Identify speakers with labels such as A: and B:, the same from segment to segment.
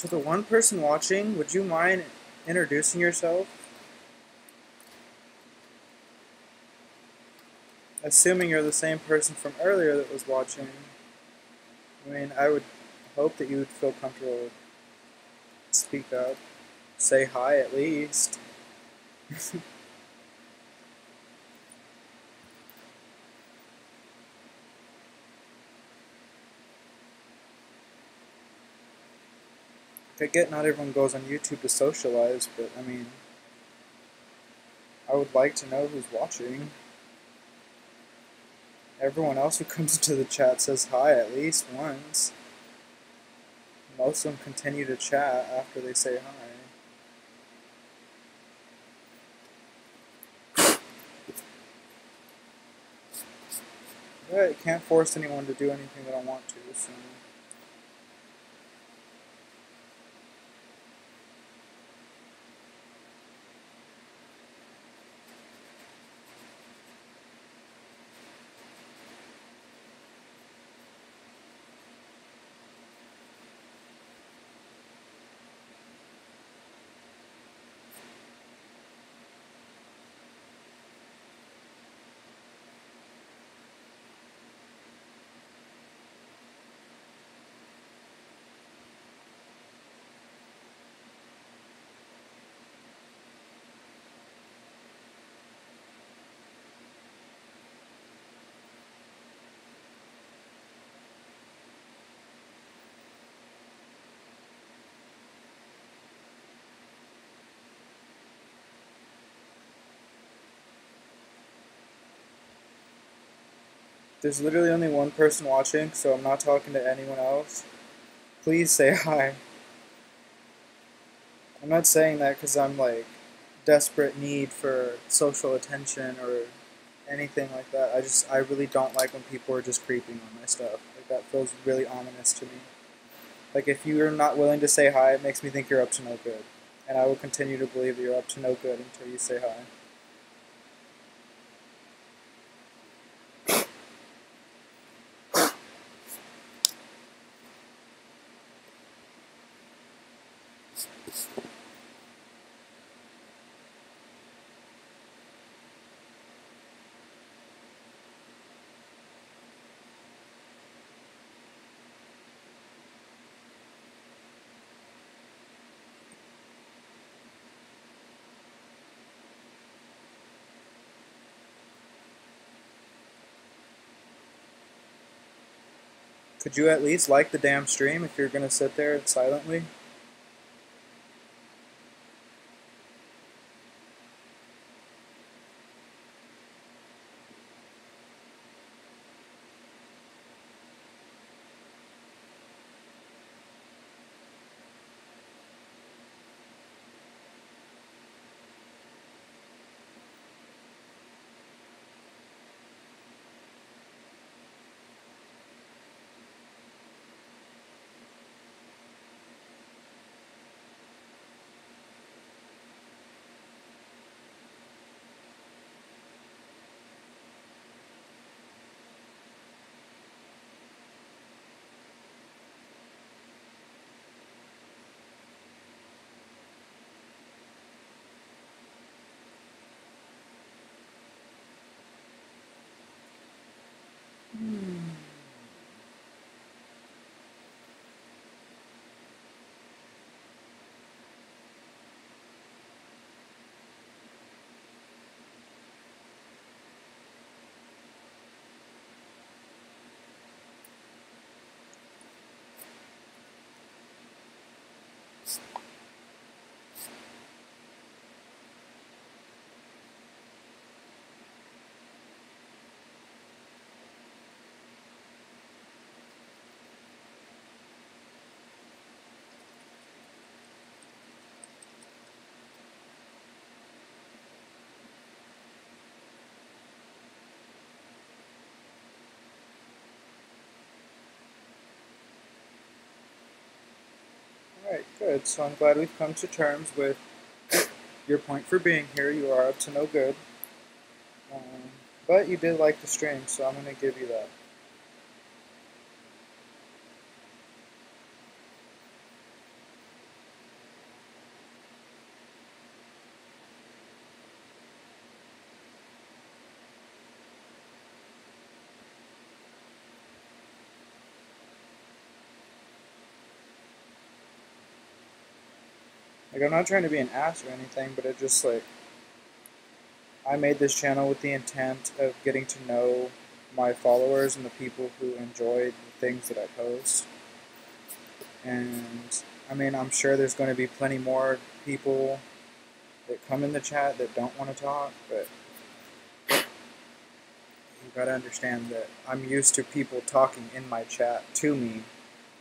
A: To the one person watching, would you mind introducing yourself? Assuming you're the same person from earlier that was watching. I mean, I would hope that you would feel comfortable to speak up. Say hi at least. I get not everyone goes on YouTube to socialize, but I mean, I would like to know who's watching. Everyone else who comes into the chat says hi at least once. Most of them continue to chat after they say hi. But I can't force anyone to do anything they don't want to, so... There's literally only one person watching, so I'm not talking to anyone else. Please say hi. I'm not saying that because I'm like desperate need for social attention or anything like that. I really don't like when people are just creeping on my stuff. Like that feels really ominous to me. Like if you're not willing to say hi, it makes me think you're up to no good. And I will continue to believe that you're up to no good until you say hi. Could you at least like the damn stream if you're gonna sit there silently? Alright, good. So I'm glad we've come to terms with your point for being here. You are up to no good. But you did like the stream, so I'm going to give you that. Like, I'm not trying to be an ass or anything, but it just, like, I made this channel with the intent of getting to know my followers and the people who enjoy the things that I post. And, I mean, I'm sure there's going to be plenty more people that come in the chat that don't want to talk, but you gotta understand that I'm used to people talking in my chat to me.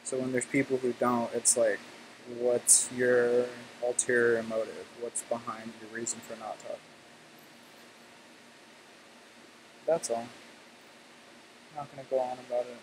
A: So when there's people who don't, it's like, what's your ulterior motive? What's behind your reason for not talking? That's all. I'm not gonna go on about it.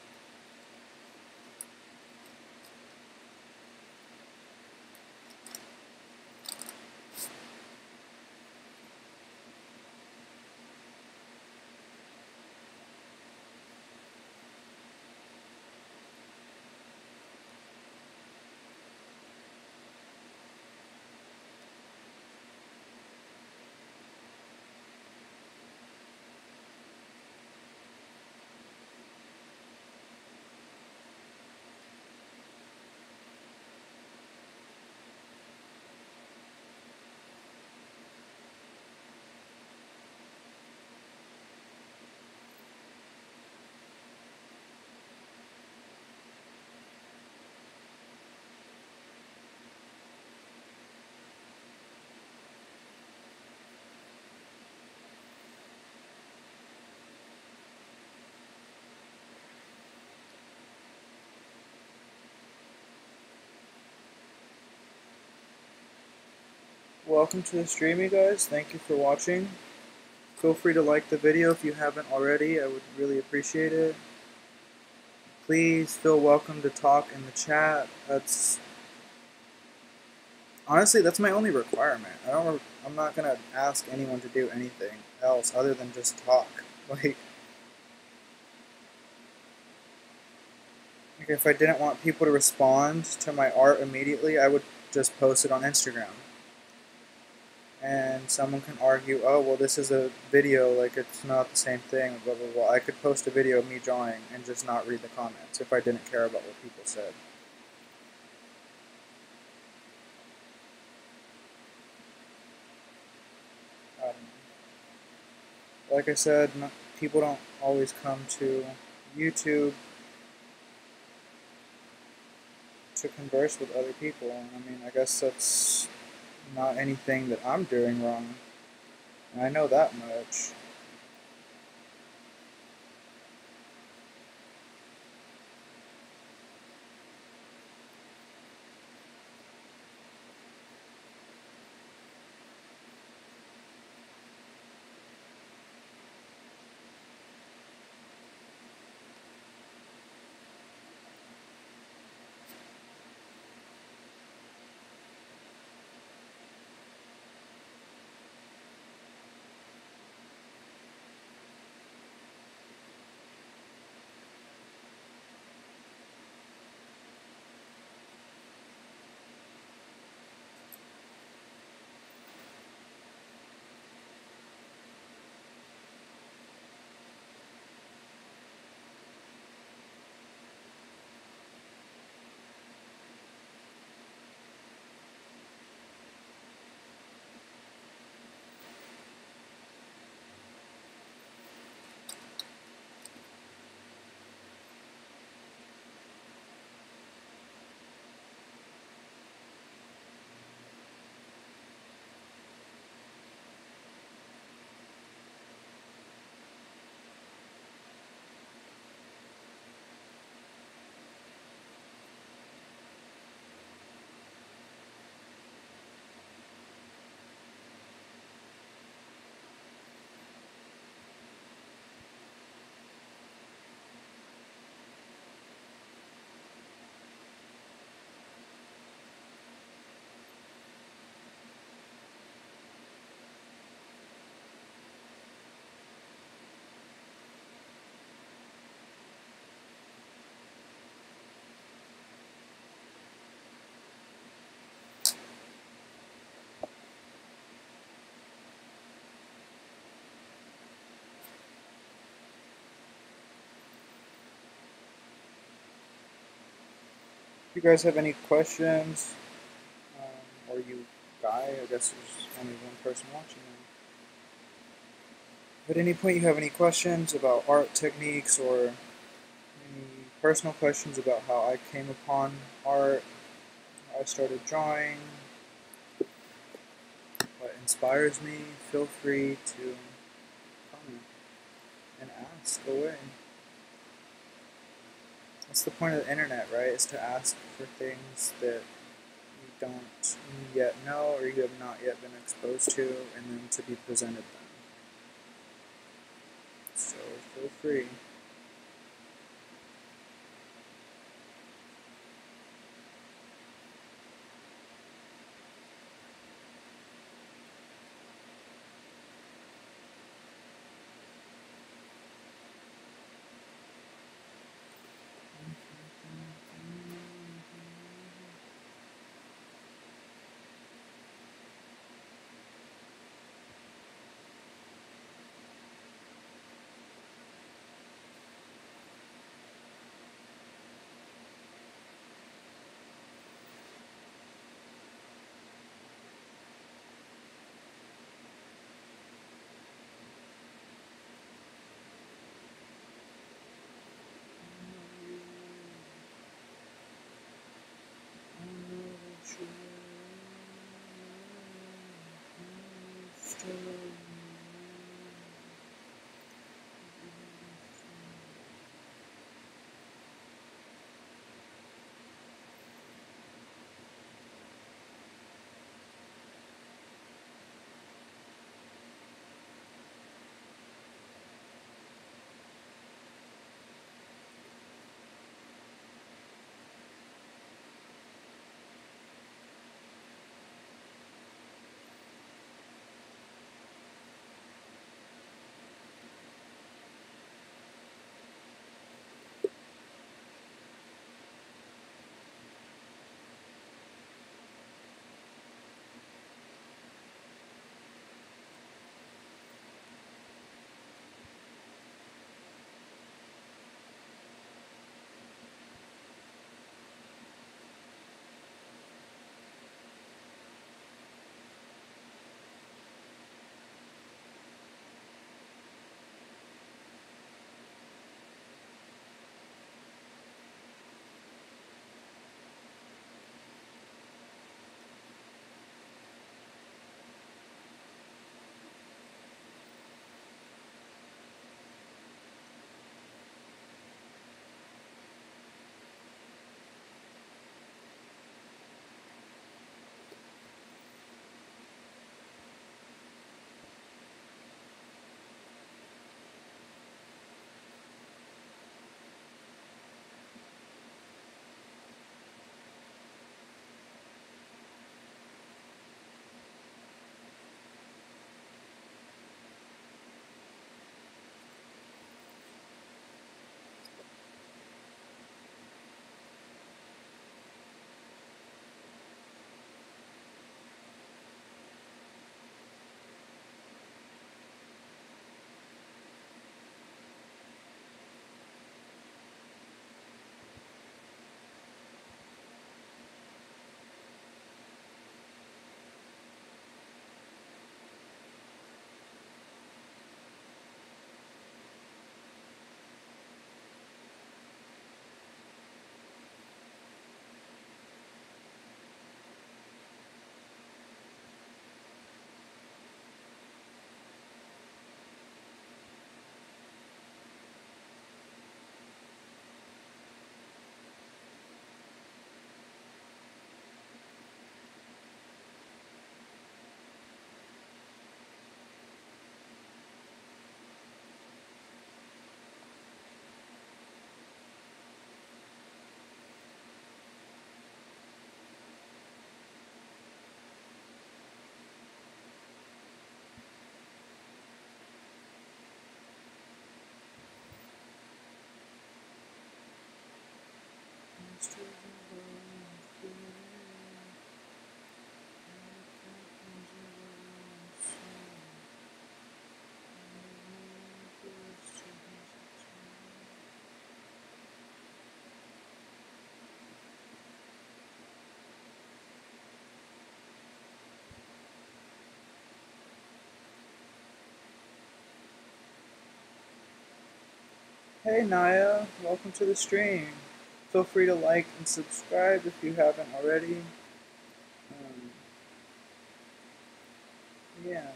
A: welcome to the stream, you guys. Thank you for watching. Feel free to like the video if you haven't already. I would really appreciate it. Please feel welcome to talk in the chat. Honestly, that's my only requirement. I'm not gonna ask anyone to do anything else other than just talk. Like if I didn't want people to respond to my art immediately, I would just post it on Instagram. And someone can argue, oh, well, this is a video, like it's not the same thing, blah, blah, blah. I could post a video of me drawing and just not read the comments if I didn't care about what people said. Like I said, people don't always come to YouTube to converse with other people. And I mean, I guess that's not anything that I'm doing wrong. And I know that much. If you guys have any questions, or you guy, I guess there's only one person watching now. If at any point you have any questions about art techniques or any personal questions about how I came upon art, how I started drawing, what inspires me, feel free to comment and ask away. That's the point of the internet, right? Is to ask for things that you don't yet know or you have not yet been exposed to, and then to be presented them. So feel free. Hey Naya, welcome to the stream. Feel free to like and subscribe if you haven't already. Yeah.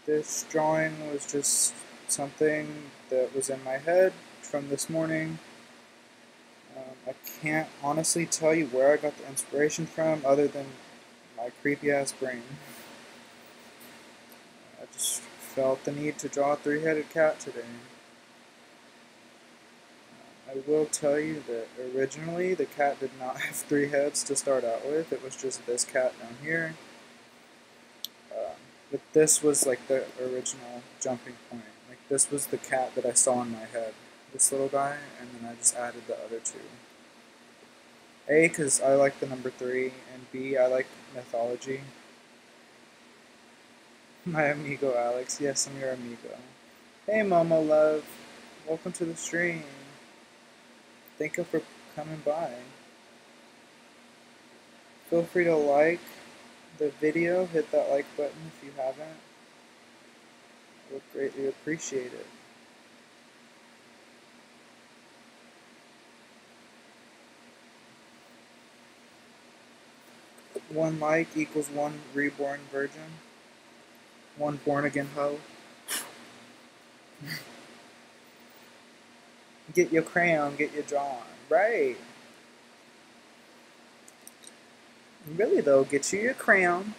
A: This drawing was just something that was in my head from this morning. I can't honestly tell you where I got the inspiration from other than my creepy ass brain. I just felt the need to draw a three-headed cat today. I will tell you that originally the cat did not have three heads to start out with. It was just this cat down here. But this was like the original jumping point. Like this was the cat that I saw in my head. This little guy, and then I just added the other two. A, because I like the number 3, and B, I like mythology. My amigo Alex. Yes, I'm your amigo. Hey Momo Love. Welcome to the stream. Thank you for coming by. Feel free to like the video. Hit that like button if you haven't. I would greatly appreciate it. One like equals one reborn virgin. One born again hoe. Get your crayon, get your drawing. Right. Really though, get you your crayon.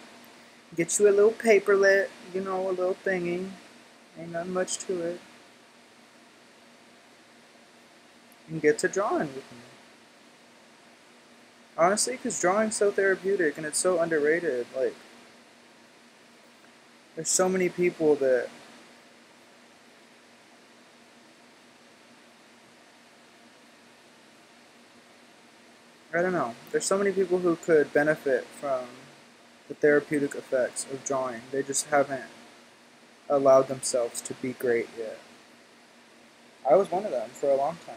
A: Get you a little paperlet, you know, a little thingy. Ain't nothing much to it. And get to drawing with me. Honestly, because drawing's so therapeutic and it's so underrated. Like, there's so many people that I don't know. There's so many people who could benefit from the therapeutic effects of drawing. They just haven't allowed themselves to be great yet. I was one of them for a long time.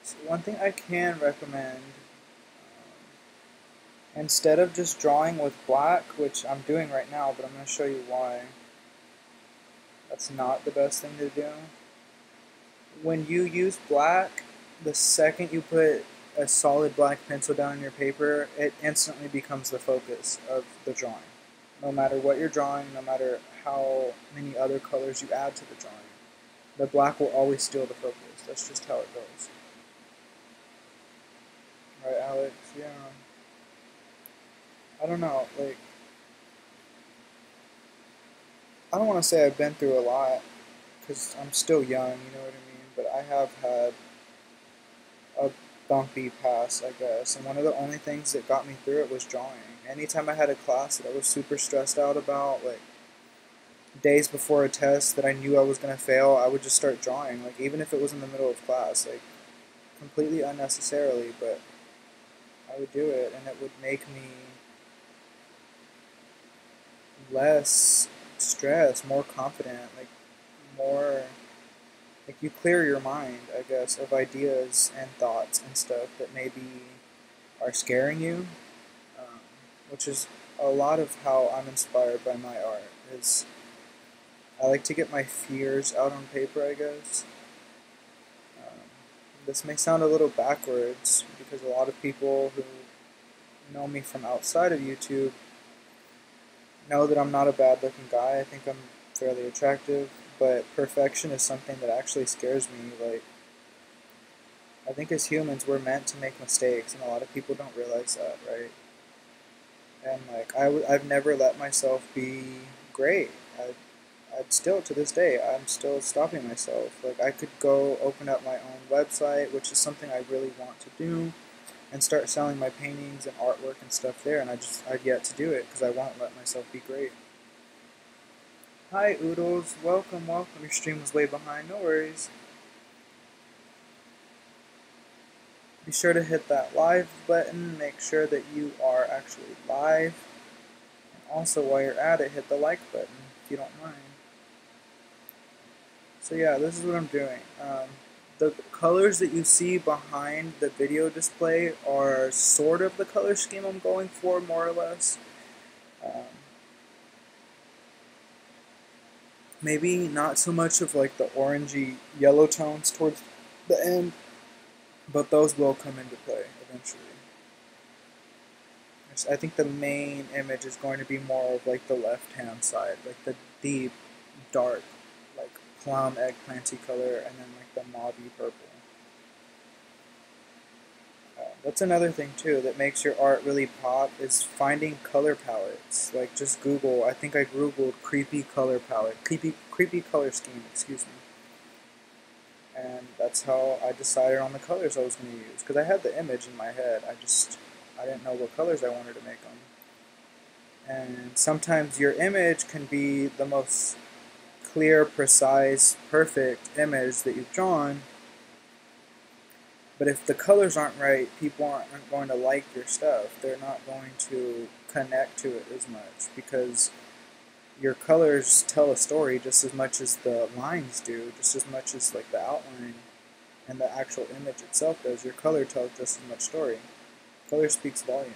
A: So one thing I can recommend, instead of just drawing with black, which I'm doing right now, but I'm going to show you why that's not the best thing to do. When you use black, the second you put a solid black pencil down on your paper, it instantly becomes the focus of the drawing. No matter what you're drawing, no matter how many other colors you add to the drawing, the black will always steal the focus. That's just how it goes. Right, Alex? Yeah. I don't know, like, I don't want to say I've been through a lot, because I'm still young, you know what I mean? But I have had a bumpy past, I guess. And one of the only things that got me through it was drawing. Anytime I had a class that I was super stressed out about, like days before a test that I knew I was going to fail, I would just start drawing. Like even if it was in the middle of class, like completely unnecessarily, but I would do it and it would make me less stressed, more confident, like more like you clear your mind, I guess, of ideas and thoughts and stuff that maybe are scaring you, um, which is a lot of how I'm inspired by my art. Is I like to get my fears out on paper, I guess. Um, this may sound a little backwards because a lot of people who know me from outside of YouTube know that I'm not a bad-looking guy. I think I'm fairly attractive, but perfection is something that actually scares me. Like, I think as humans, we're meant to make mistakes, and a lot of people don't realize that, right? And like, I've never let myself be great. I'd still, to this day, I'm still stopping myself. Like, I could go open up my own website, which is something I really want to do, and start selling my paintings and artwork and stuff there, and I've yet to do it because I won't let myself be great. Hi, Oodles. Welcome, welcome. Your stream was way behind. No worries. Be sure to hit that live button, make sure that you are actually live. And also, while you're at it, hit the like button if you don't mind. So yeah, this is what I'm doing. The colors that you see behind the video display are sort of the color scheme I'm going for, more or less. Maybe not so much of like the orangey yellow tones towards the end, but those will come into play eventually. I think the main image is going to be more of like the left-hand side, like the deep, dark, like plum eggplanty color, and then like the mauvey purple. That's another thing too that makes your art really pop is finding color palettes. Like just Google. I think I googled creepy color palette, creepy color scheme. Excuse me. And that's how I decided on the colors I was going to use. Because I had the image in my head. I didn't know what colors I wanted to make them. And sometimes your image can be the most clear, precise, perfect image that you've drawn. But if the colors aren't right, people aren't going to like your stuff. They're not going to connect to it as much because your colors tell a story just as much as the lines do, just as much as like the outline and the actual image itself does. Your color tells just as much story. Color speaks volume.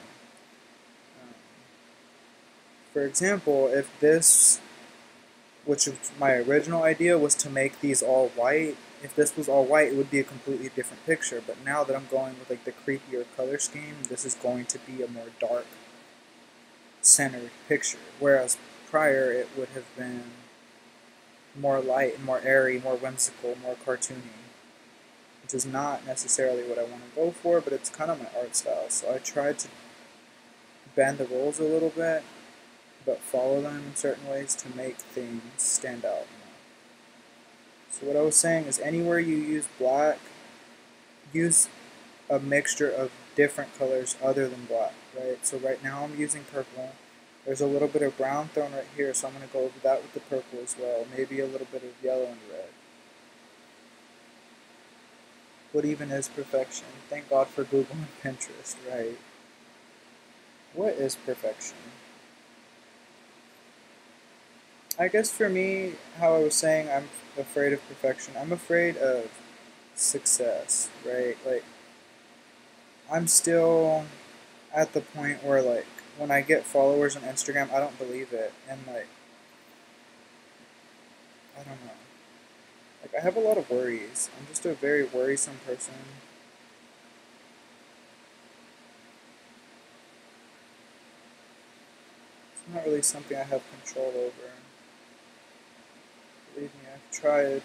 A: For example, if this, which my original idea was to make these all white, if this was all white, it would be a completely different picture. But now that I'm going with like the creepier color scheme, this is going to be a more dark centered picture. Whereas prior, it would have been more light, more airy, more whimsical, more cartoony, which is not necessarily what I want to go for, but it's kind of my art style. So I tried to bend the rules a little bit, but follow them in certain ways to make things stand out. So what I was saying is anywhere you use black, use a mixture of different colors other than black, right? So right now I'm using purple. There's a little bit of brown thrown right here, so I'm going to go over that with the purple as well. Maybe a little bit of yellow and red. What even is perfection? Thank God for Google and Pinterest, right? What is perfection? I guess for me, how I was saying I'm afraid of perfection, I'm afraid of success, right? Like, I'm still at the point where, like, when I get followers on Instagram, I don't believe it. And, like, I don't know. Like, I have a lot of worries. I'm just a very worrisome person. It's not really something I have control over. Believe me, I've tried to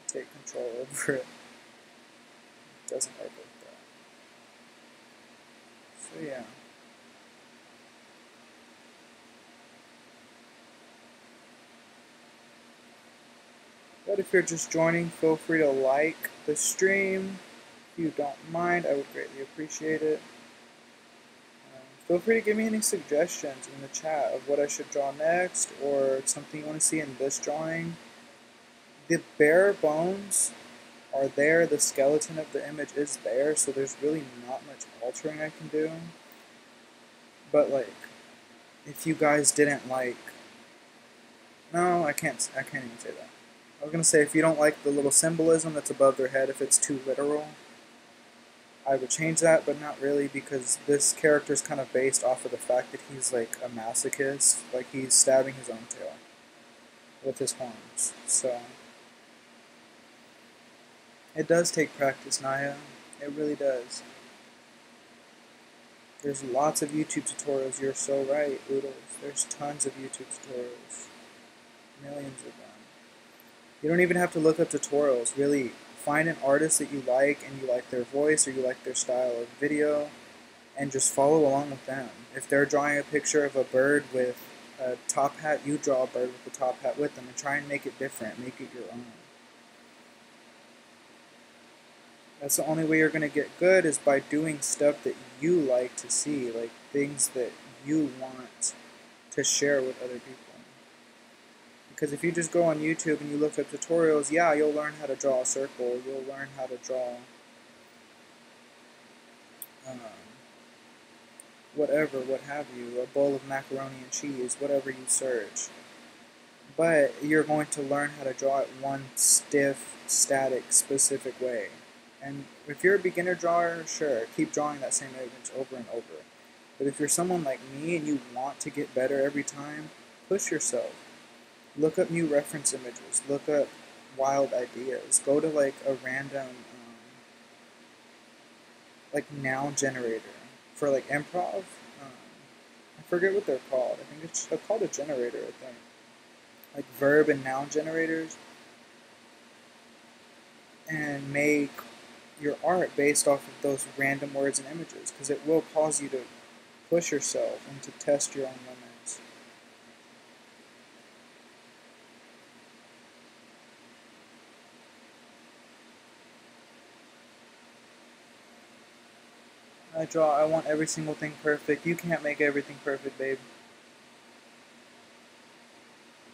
A: take control over it. It doesn't work like that. So yeah. But if you're just joining, feel free to like the stream. If you don't mind, I would greatly appreciate it. Feel free to give me any suggestions in the chat of what I should draw next or something you want to see in this drawing. The bare bones are there, the skeleton of the image is there, so there's really not much altering I can do. But like, if you guys didn't like, no, I can't even say that. I was gonna say if you don't like the little symbolism that's above their head, if it's too literal, I would change that, but not really because this character is kind of based off of the fact that he's like a masochist, like he's stabbing his own tail with his horns. So it does take practice, Naya. It really does. There's lots of YouTube tutorials. You're so right, Oodles. There's tons of YouTube tutorials. Millions of them. You don't even have to look up tutorials. Really, find an artist that you like and you like their voice or you like their style of video and just follow along with them. If they're drawing a picture of a bird with a top hat, you draw a bird with the top hat with them and try and make it different. Make it your own. That's the only way you're going to get good is by doing stuff that you like to see, like things that you want to share with other people. Because if you just go on YouTube and you look up tutorials, yeah, you'll learn how to draw a circle, you'll learn how to draw um, whatever, what have you, a bowl of macaroni and cheese, whatever you search. But you're going to learn how to draw it one stiff, static, specific way. And if you're a beginner drawer, sure, keep drawing that same image over and over. But if you're someone like me and you want to get better every time, push yourself. Look up new reference images. Look up wild ideas. Go to like a random like noun generator for like improv. I forget what they're called. I think it's called a generator, I think. Like verb and noun generators, and make your art based off of those random words and images, because it will cause you to push yourself and to test your own limits. I want every single thing perfect. You can't make everything perfect, babe.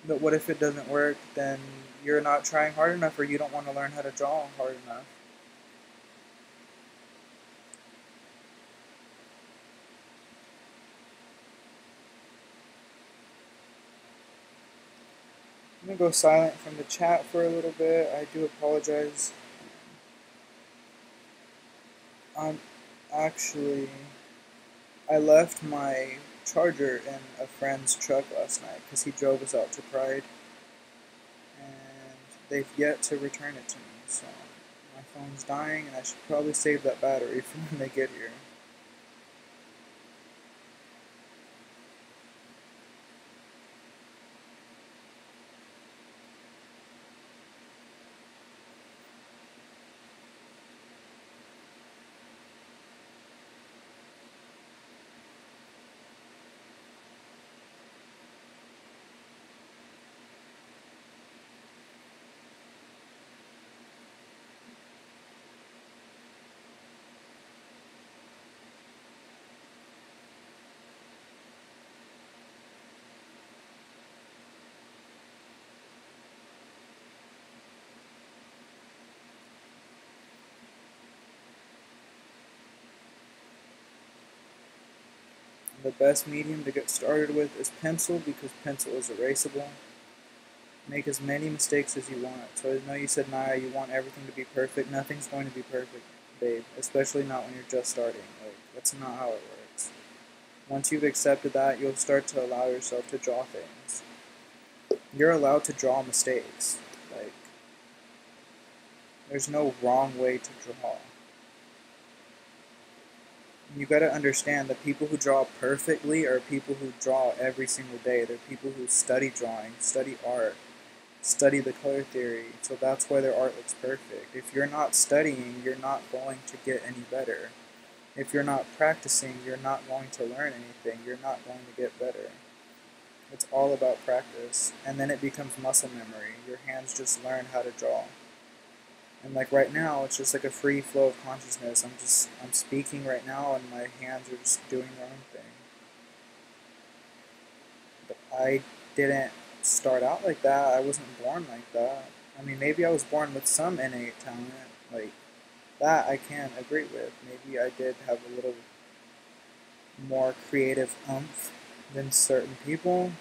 A: But what if it doesn't work? Then you're not trying hard enough, or you don't want to learn how to draw hard enough. I'm going to go silent from the chat for a little bit. I do apologize. Actually, I left my charger in a friend's truck last night because he drove us out to Pride, and they've yet to return it to me. So my phone's dying, and I should probably save that battery for when they get here. The best medium to get started with is pencil, because pencil is erasable. Make as many mistakes as you want. So I know you said, Naya, you want everything to be perfect. Nothing's going to be perfect, babe. Especially not when you're just starting. Like, that's not how it works. Once you've accepted that, you'll start to allow yourself to draw things. You're allowed to draw mistakes. Like, there's no wrong way to draw. You gotta understand that people who draw perfectly are people who draw every single day. They're people who study drawing, study art, study the color theory, so that's why their art looks perfect. If you're not studying, you're not going to get any better. If you're not practicing, you're not going to learn anything. You're not going to get better. It's all about practice, and then it becomes muscle memory. Your hands just learn how to draw. And like right now, it's just like a free flow of consciousness. I'm speaking right now, and my hands are just doing their own thing. But I didn't start out like that. I wasn't born like that. I mean, maybe I was born with some innate talent, like that I can agree with. Maybe I did have a little more creative oomph than certain people,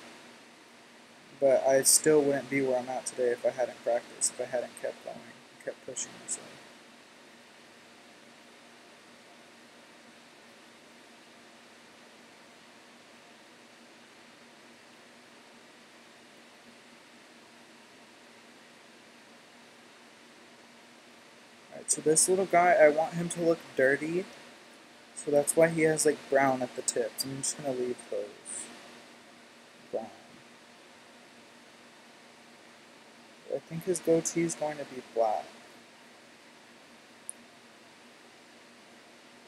A: but I still wouldn't be where I'm at today if I hadn't practiced, if I hadn't kept going, kept pushing myself. Alright, so this little guy, I want him to look dirty, so that's why he has like brown at the tips. I'm just going to leave those brown. I think his goatee is going to be black.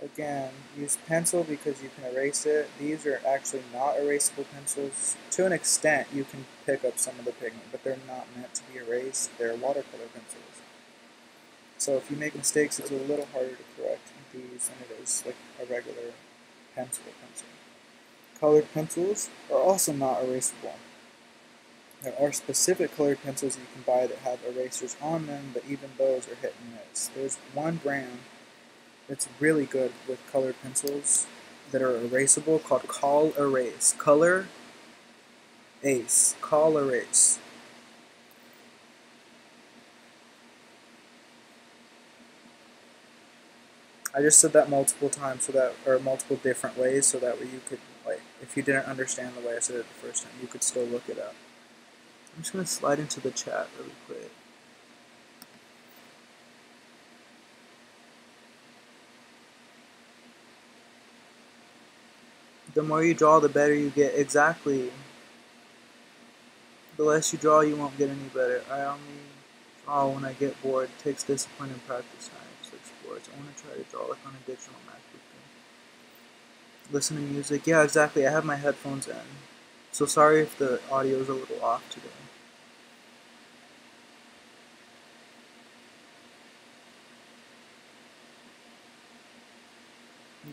A: Again, use pencil because you can erase it. These are actually not erasable pencils. To an extent, you can pick up some of the pigment, but they're not meant to be erased. They're watercolor pencils. So if you make mistakes, it's a little harder to correct these than it is like a regular pencil. Colored pencils are also not erasable. There are specific colored pencils you can buy that have erasers on them, but even those are hit and miss. There's one brand It's really good with colored pencils that are erasable called Call Erase. Color Ace. Call Erase. I just said that multiple times so that, or multiple different ways, so that way you could, like, if you didn't understand the way I said it the first time, you could still look it up. I'm just gonna slide into the chat really quick. The more you draw, the better you get. Exactly. The less you draw, you won't get any better. I only draw when I get bored. It takes discipline and practice time to explore. I want to try to draw like on a digital MacBook thing. Listen to music. Yeah, exactly. I have my headphones in. So sorry if the audio is a little off today.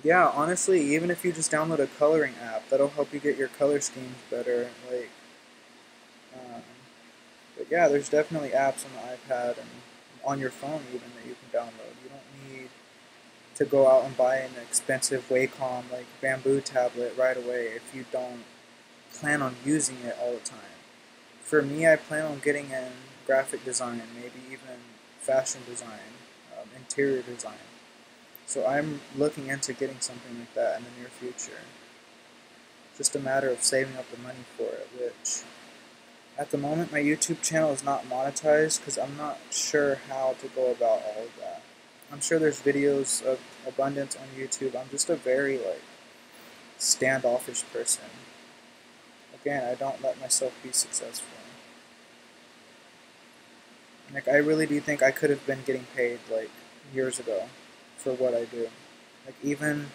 A: Yeah, honestly, even if you just download a coloring app, that'll help you get your color schemes better. Like, um, but yeah, there's definitely apps on the iPad and on your phone even that you can download. You don't need to go out and buy an expensive Wacom like bamboo tablet right away if you don't plan on using it all the time. For me, I plan on getting in graphic design, maybe even fashion design, interior design. So I'm looking into getting something like that in the near future. Just a matter of saving up the money for it, which at the moment my YouTube channel is not monetized because I'm not sure how to go about all of that. I'm sure there's videos of abundance on YouTube. I'm just a very standoffish person. Again, I don't let myself be successful. Like, I really do think I could have been getting paid like years ago for what I do. Like, even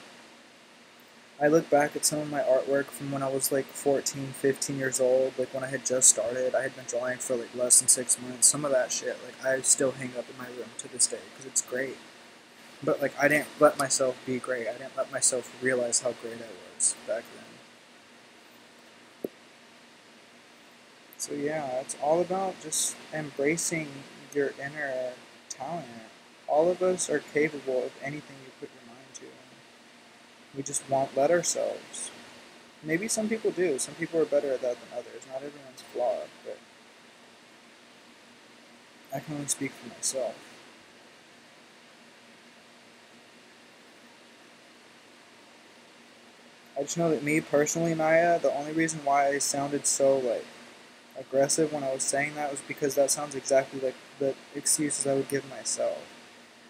A: I look back at some of my artwork from when I was like 14, 15 years old, like when I had just started. I had been drawing for like less than 6 months. Some of that shit, like, I still hang up in my room to this day because it's great. But like, I didn't let myself be great. I didn't let myself realize how great I was back then. So yeah, it's all about just embracing your inner talent. All of us are capable of anything you put your mind to. We just won't let ourselves. Maybe some people do. Some people are better at that than others. Not everyone's flawed, but I can only speak for myself. I just know that me personally, Naya, the only reason why I sounded so aggressive when I was saying that was because that sounds exactly like the excuses I would give myself.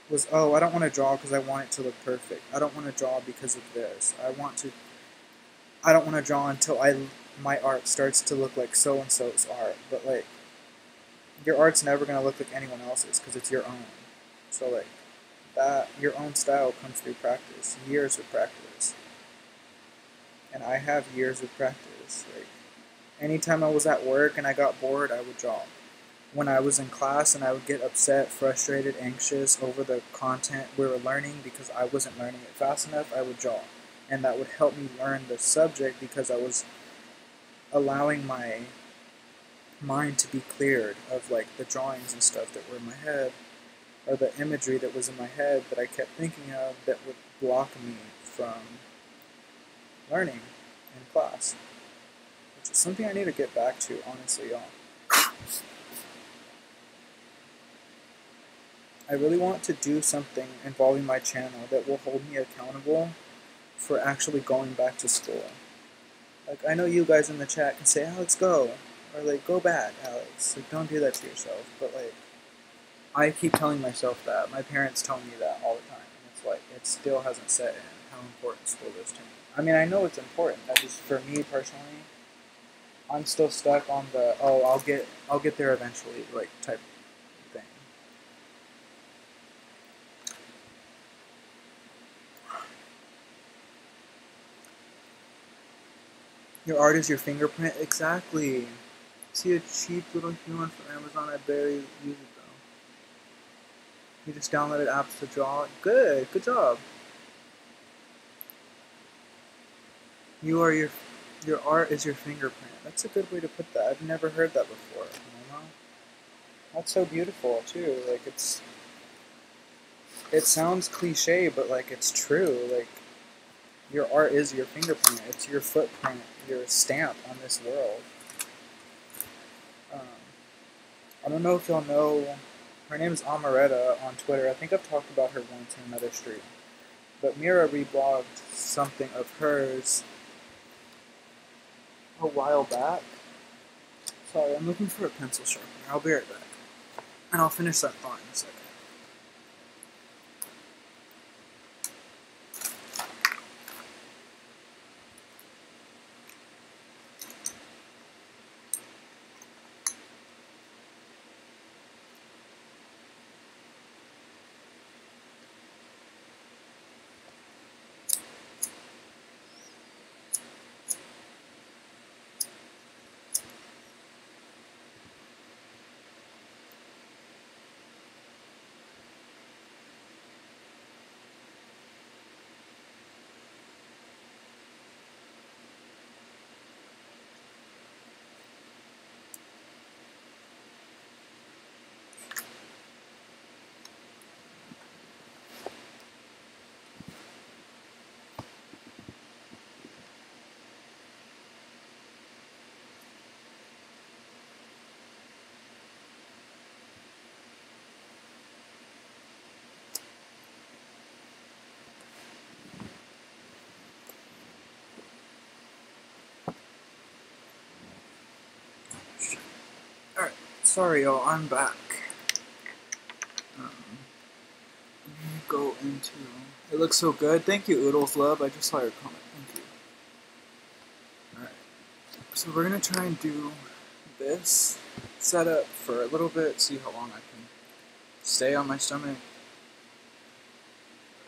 A: Was, oh, I don't want to draw because I want it to look perfect. I don't want to draw because of this. I don't want to draw until my art starts to look like so and so's art. But like, your art's never gonna look like anyone else's because it's your own. So like, that your own style comes through practice, years of practice. And I have years of practice. Like, anytime I was at work and I got bored, I would draw. When I was in class and I would get upset, frustrated, anxious over the content we were learning because I wasn't learning it fast enough, I would draw. And that would help me learn the subject because I was allowing my mind to be cleared of like the drawings and stuff that were in my head, or the imagery that was in my head that I kept thinking of that would block me from learning in class, which is something I need to get back to, honestly, y'all. I really want to do something involving my channel that will hold me accountable for actually going back to school. Like, I know you guys in the chat can say, Alex, go. Or like, go back, Alex. Like, don't do that to yourself. But like, I keep telling myself that. My parents tell me that all the time. And it's like, it still hasn't set in how important school is to me. I mean, I know it's important. I just, for me personally, I'm still stuck on the, oh, I'll get there eventually, like, type thing. Your art is your fingerprint? Exactly. See a cheap little human from Amazon, I barely use it though. You just downloaded apps to draw? Good job. Your art is your fingerprint. That's a good way to put that. I've never heard that before. You know? That's so beautiful too. Like, it's it sounds cliche, but like it's true. Like your art is your fingerprint. It's your footprint, your stamp on this world. Um, I don't know if y'all know. Her name is Amaretta on Twitter. I think I've talked about her once in another stream. But Mira reblogged something of hers a while back. Sorry, I'm looking for a pencil sharpener. I'll be right back. And I'll finish that thought in a second. Alright, sorry y'all, I'm back. Let me go into... It looks so good. Thank you, Oodles Love. I just saw your comment. Thank you. Alright, so we're going to try and do this setup for a little bit, see how long I can stay on my stomach.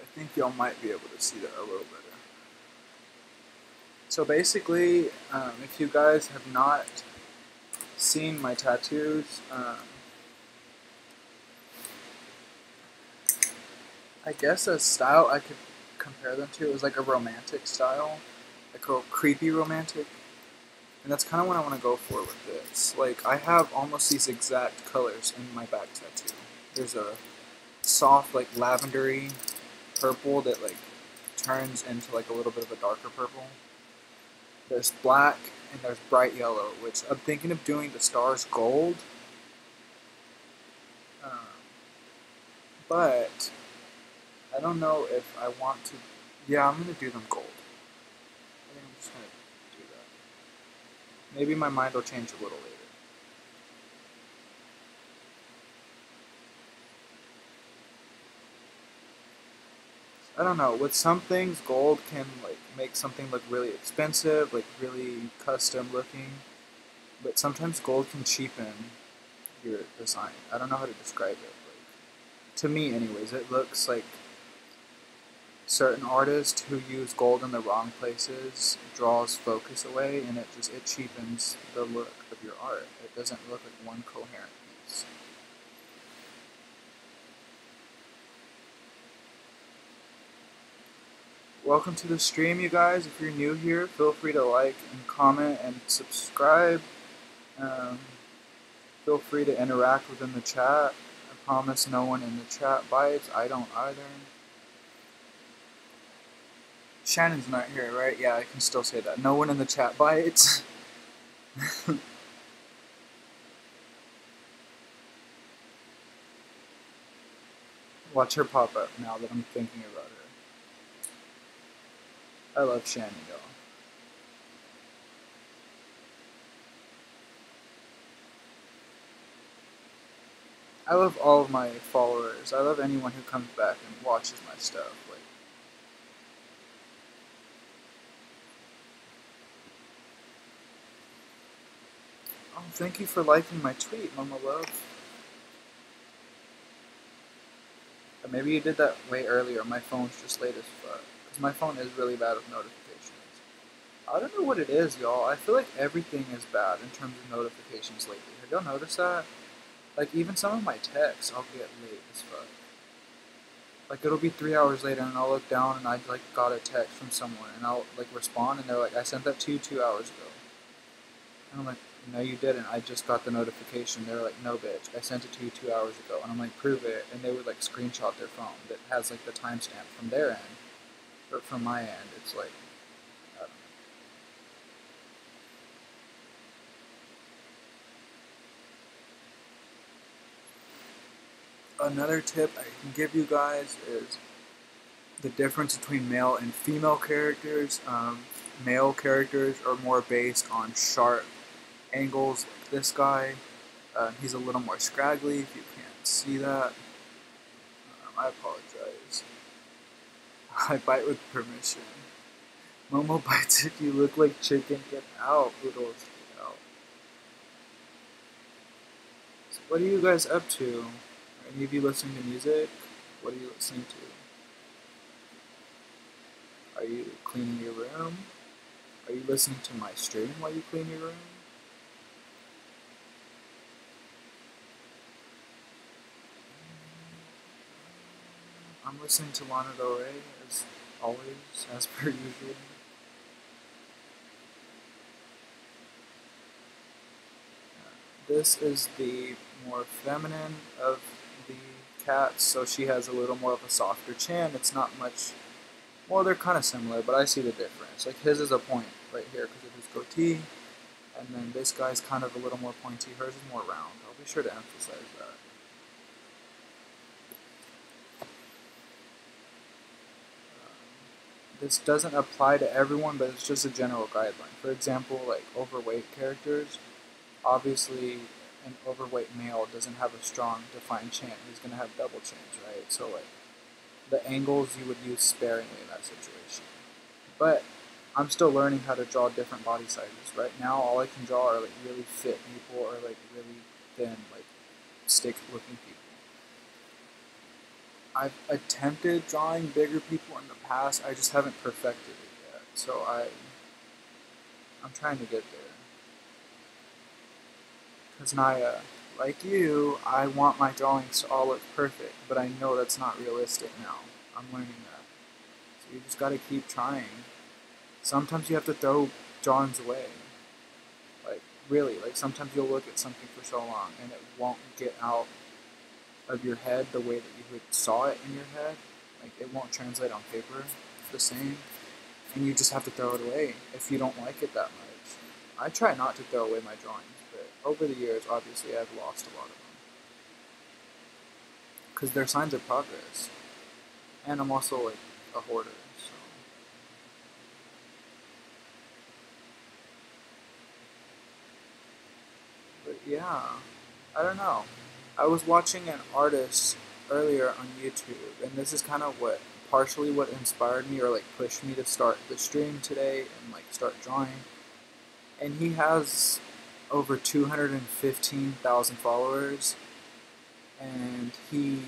A: I think y'all might be able to see that a little better. So basically, if you guys have not seen my tattoos, I guess a style I could compare them to is like a romantic style, like a creepy romantic, and that's kind of what I want to go for with this. Like, I have almost these exact colors in my back tattoo. There's a soft, like, lavendery purple that, like, turns into, like, a little bit of a darker purple. There's black, and there's bright yellow, which I'm thinking of doing the stars gold. But I don't know if I want to... Yeah, I'm going to do them gold. I think I'm just going to do that. Maybe my mind will change a little later. I don't know, with some things, gold can like make something look really expensive, like really custom looking, but sometimes gold can cheapen your design. I don't know how to describe it. Like, to me anyways, it looks like certain artists who use gold in the wrong places draws focus away, and it cheapens the look of your art. It doesn't look like one coherent piece. Welcome to the stream, you guys. If you're new here, feel free to like and comment and subscribe. Feel free to interact within the chat. I promise no one in the chat bites. I don't either. Shannon's not here, right? Yeah, I can still say that. No one in the chat bites. Watch her pop up now that I'm thinking about her. I love Shannon, y'all. I love all of my followers. I love anyone who comes back and watches my stuff. Like, oh, thank you for liking my tweet, Mama Love. Or maybe you did that way earlier. My phone's just late as fuck. Because my phone is really bad with notifications. I don't know what it is, y'all. I feel like everything is bad in terms of notifications lately. Have y'all noticed that? Like, even some of my texts, I'll get late as fuck. Like, it'll be 3 hours later, and I'll look down, and I, like, got a text from someone, and I'll, like, respond, and they're like, I sent that to you 2 hours ago. And I'm like, No, you didn't. I just got the notification. They're like, no, bitch. I sent it to you 2 hours ago. And I'm like, prove it. And they would like screenshot their phone that has like the timestamp from their end. But from my end, it's like, I don't know. Another tip I can give you guys is the difference between male and female characters. Male characters are more based on sharp angles, like this guy. He's a little more scraggly if you can't see that. I apologize. I bite with permission. Momo bites if you look like chicken. Get out, Poodles. Get out. So what are you guys up to? Are any of you listening to music? What are you listening to? Are you cleaning your room? Are you listening to my stream while you clean your room? I'm listening to Lana Del Rey, as always, as per usual. This is the more feminine of the cats, so she has a little more of a softer chin. It's not much. Well, they're kind of similar, but I see the difference. Like his is a point right here because of his goatee, and then this guy's kind of a little more pointy. Hers is more round. I'll be sure to emphasize that. This doesn't apply to everyone, but it's just a general guideline. For example, like overweight characters, obviously an overweight male doesn't have a strong defined chin. He's going to have double chins, right? So like the angles you would use sparingly in that situation. But I'm still learning how to draw different body sizes. Right now, all I can draw are like really fit people or like really thin, like stick looking people. I've attempted drawing bigger people in the past, I just haven't perfected it yet. So I'm trying to get there. Because Naya, like you, I want my drawings to all look perfect, but I know that's not realistic now. I'm learning that. So you just gotta keep trying. Sometimes you have to throw drawings away. Like, really, like sometimes you'll look at something for so long and it won't get out of your head the way that you saw it in your head. Like it won't translate on paper the same, and you just have to throw it away if you don't like it that much. I try not to throw away my drawings, but over the years, obviously, I've lost a lot of them because they're signs of progress, and I'm also like a hoarder. So. But yeah, I don't know. I was watching an artist earlier on YouTube, and this is kind of partially what inspired me or like pushed me to start the stream today and like start drawing. And he has over 215,000 followers, and he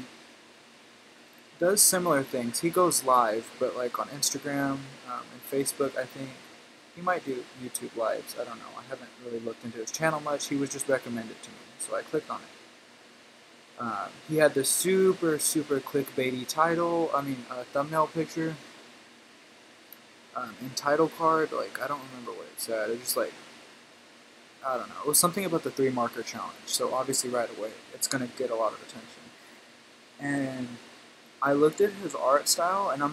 A: does similar things. He goes live, but like on Instagram and Facebook, I think. He might do YouTube lives. I don't know. I haven't really looked into his channel much. He was just recommended to me, so I clicked on it. He had this super clickbaity thumbnail picture, and title card. Like, I don't remember what it said. It was just like, I don't know. It was something about the 3-marker challenge. So obviously right away, it's gonna get a lot of attention. And I looked at his art style, and I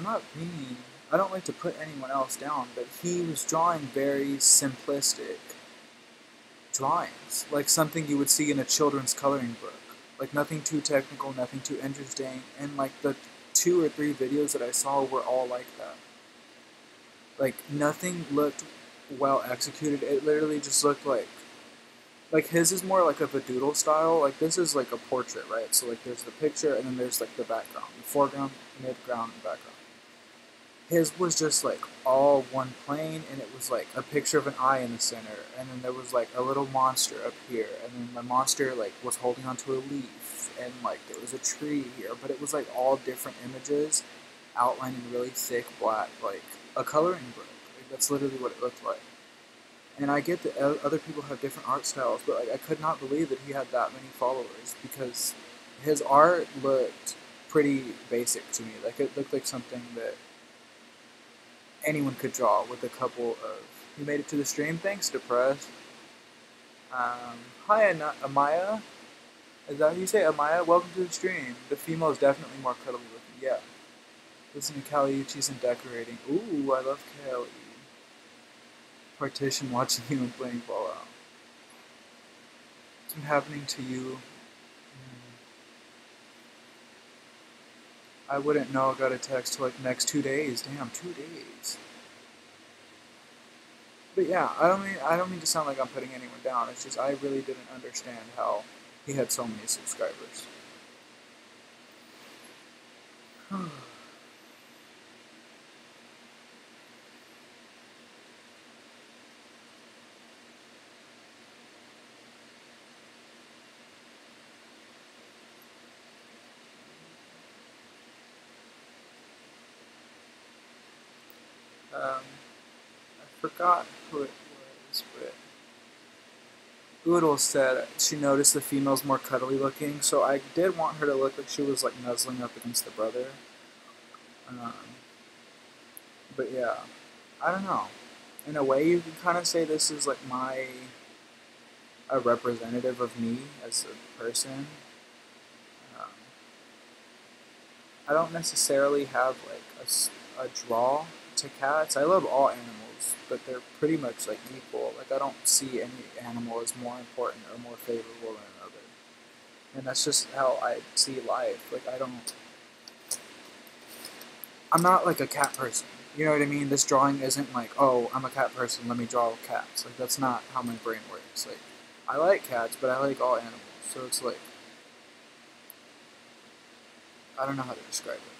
A: don't like to put anyone else down, but he was drawing very simplistic drawings, like something you would see in a children's coloring book. Like nothing too technical, nothing too interesting, and like the 2 or 3 videos that I saw were all like that. Like nothing looked well executed. It literally just looked like his is more like of a doodle style. Like this is like a portrait, right? So like there's the picture and then there's like the background, the foreground, midground, and background. His was just like all one plane, and it was like a picture of an eye in the center, and then there was like a little monster up here, and then the monster like was holding onto a leaf, and like there was a tree here, but it was like all different images outlined in really thick black, like a coloring book. Like, that's literally what it looked like. And I get that other people have different art styles, but like I could not believe that he had that many followers because his art looked pretty basic to me. Like it looked like something that anyone could draw with a couple of... You made it to the stream? Thanks, Depressed. Hi, Amaya. Is that how you say Amaya? Welcome to the stream. The female is definitely more cuddly looking. Yeah. Listen to Callie, she's in decorating. Ooh, I love Callie. Partition watching you and playing Fallout. What's been happening to you? I wouldn't know. I got a text like next 2 days. Damn, 2 days. But yeah, I don't mean to sound like I'm putting anyone down. It's just I really didn't understand how he had so many subscribers. I forgot who it was, but Oodle said she noticed the female's more cuddly looking, so I did want her to look like she was like nuzzling up against the brother. Um, but yeah, I don't know. In a way, you can kind of say this is like a representative of me as a person. Um, I don't necessarily have like a draw to cats. I love all animals, but they're pretty much like equal. Like I don't see any animal as more important or more favorable than another. And that's just how I see life. Like I'm not like a cat person. You know what I mean? This drawing isn't like, oh, I'm a cat person, let me draw cats. Like that's not how my brain works. Like I like cats, but I like all animals. So it's like I don't know how to describe it.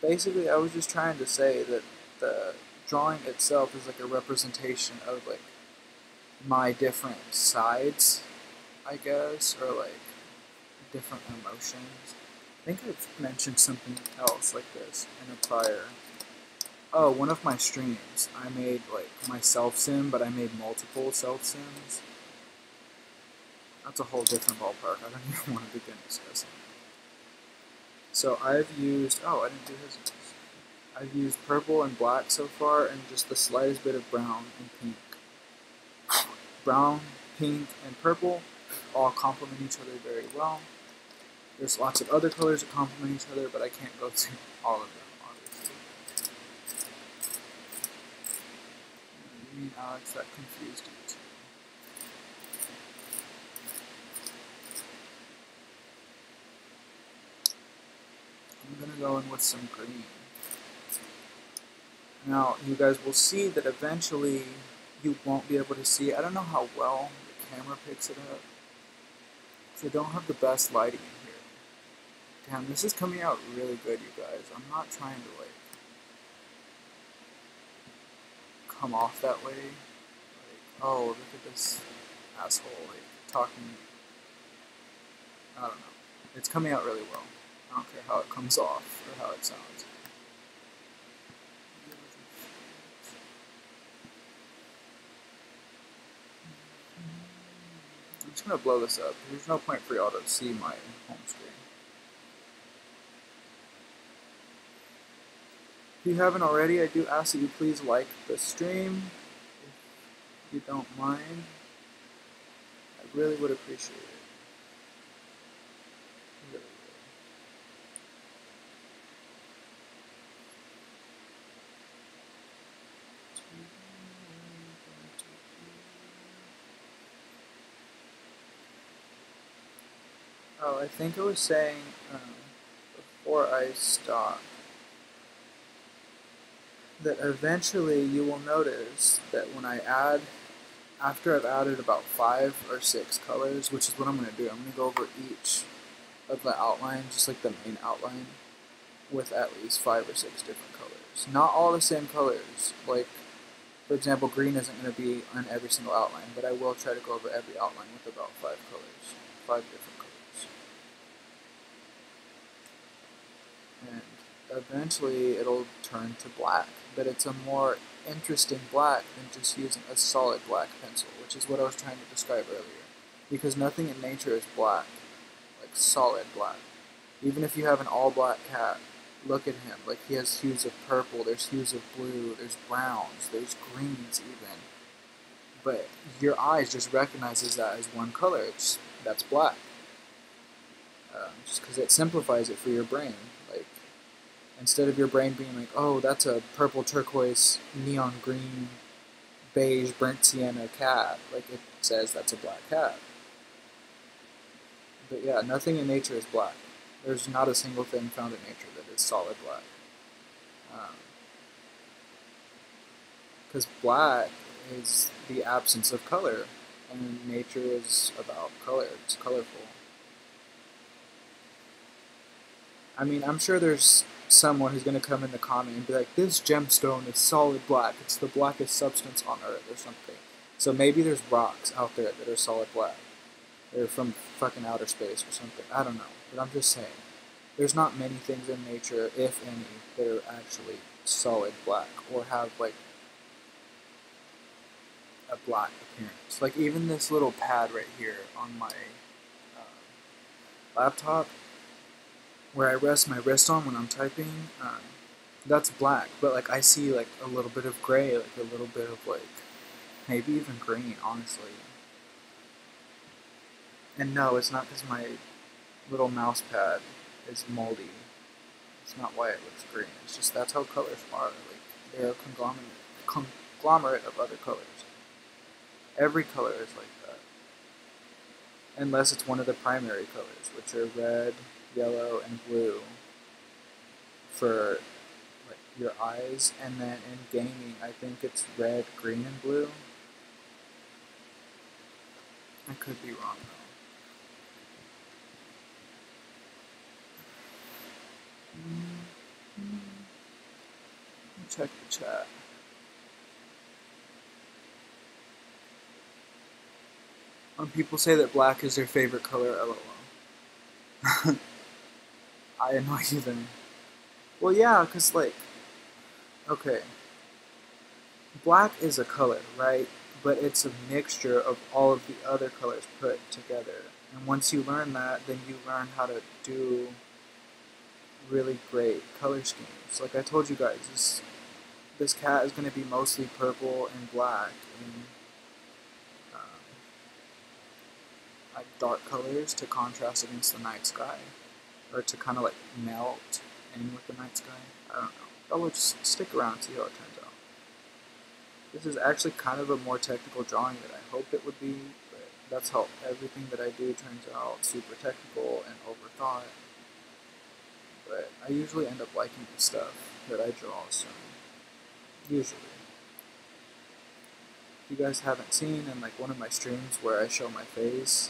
A: Basically, I was just trying to say that the drawing itself is like a representation of like my different sides, I guess, or like different emotions. I think I've mentioned something else like this in a prior. Oh, one of my streams, I made like my self sim, but I made multiple self sims. That's a whole different ballpark. I don't even want to begin discussing. So I've used. Oh, I didn't do his. I've used purple and black so far, and just the slightest bit of brown and pink. Brown, pink, and purple all complement each other very well. There's lots of other colors that complement each other, but I can't go through all of them, obviously. You mean, Alex, that confused you too. I'm gonna go in with some green. Now, you guys will see that eventually you won't be able to see. I don't know how well the camera picks it up, because I don't have the best lighting in here. Damn, this is coming out really good, you guys. I'm not trying to, like, come off that way. Like, oh, look at this asshole, like, talking. I don't know. It's coming out really well. I don't care how it comes off or how it sounds. I'm just going to blow this up. There's no point for y'all to see my home screen. If you haven't already, I do ask that you please like the stream, if you don't mind. I really would appreciate it. Really would. Oh, I think I was saying before I stop that eventually you will notice that when I add, after I've added about 5 or 6 colors, which is what I'm going to do, I'm going to go over each of the outline, just like the main outline, with at least 5 or 6 different colors. Not all the same colors, like, for example, green isn't going to be on every single outline, but I will try to go over every outline with about 5 colors, 5 different colors. And eventually it'll turn to black, but it's a more interesting black than just using a solid black pencil, which is what I was trying to describe earlier. Because nothing in nature is black. solid black. Even if you have an all-black cat, look at him. Like, he has hues of purple, there's hues of blue, there's browns, there's greens even. But your eyes just recognizes that as one color. That's black. Just because it simplifies it for your brain. Like, instead of your brain being like, oh, that's a purple, turquoise, neon green, beige, burnt sienna cat. Like, it says that's a black cat. But yeah, nothing in nature is black. There's not a single thing found in nature that is solid black. Because black is the absence of color, and nature is about color. It's colorful. I mean, I'm sure there's someone who's going to come in the comment and be like, this gemstone is solid black. It's the blackest substance on Earth or something. So maybe there's rocks out there that are solid black. They're from fucking outer space or something. I don't know. But I'm just saying. There's not many things in nature, if any, that are actually solid black or have, like, a black appearance. Like, even this little pad right here on my laptop, where I rest my wrist on when I'm typing, that's black. But, like, I see, like, a little bit of gray, like, a little bit of, like, maybe even green, honestly. And no, it's not because my little mouse pad is moldy. It's not why it looks green. It's just that's how colors are. Like, they're a conglomerate of other colors. Every color is like that. Unless it's one of the primary colors, which are red, yellow, and blue for, like, your eyes. And then in gaming, I think it's red, green, and blue. I could be wrong though. Check the chat. When people say that black is their favorite color, lol. I annoy you then. Well, yeah, because, like, okay. Black is a color, right? But it's a mixture of all of the other colors put together. And once you learn that, then you learn how to do really great color schemes. Like I told you guys, this cat is going to be mostly purple and black and like dark colors to contrast against the night sky, or to kind of like melt in with the night sky. I don't know. But we'll just stick around and see how it turns out. This is actually kind of a more technical drawing than I hoped it would be, but that's how everything that I do turns out, super technical and overthought. But I usually end up liking the stuff that I draw, so usually. If you guys haven't seen in like one of my streams where I show my face,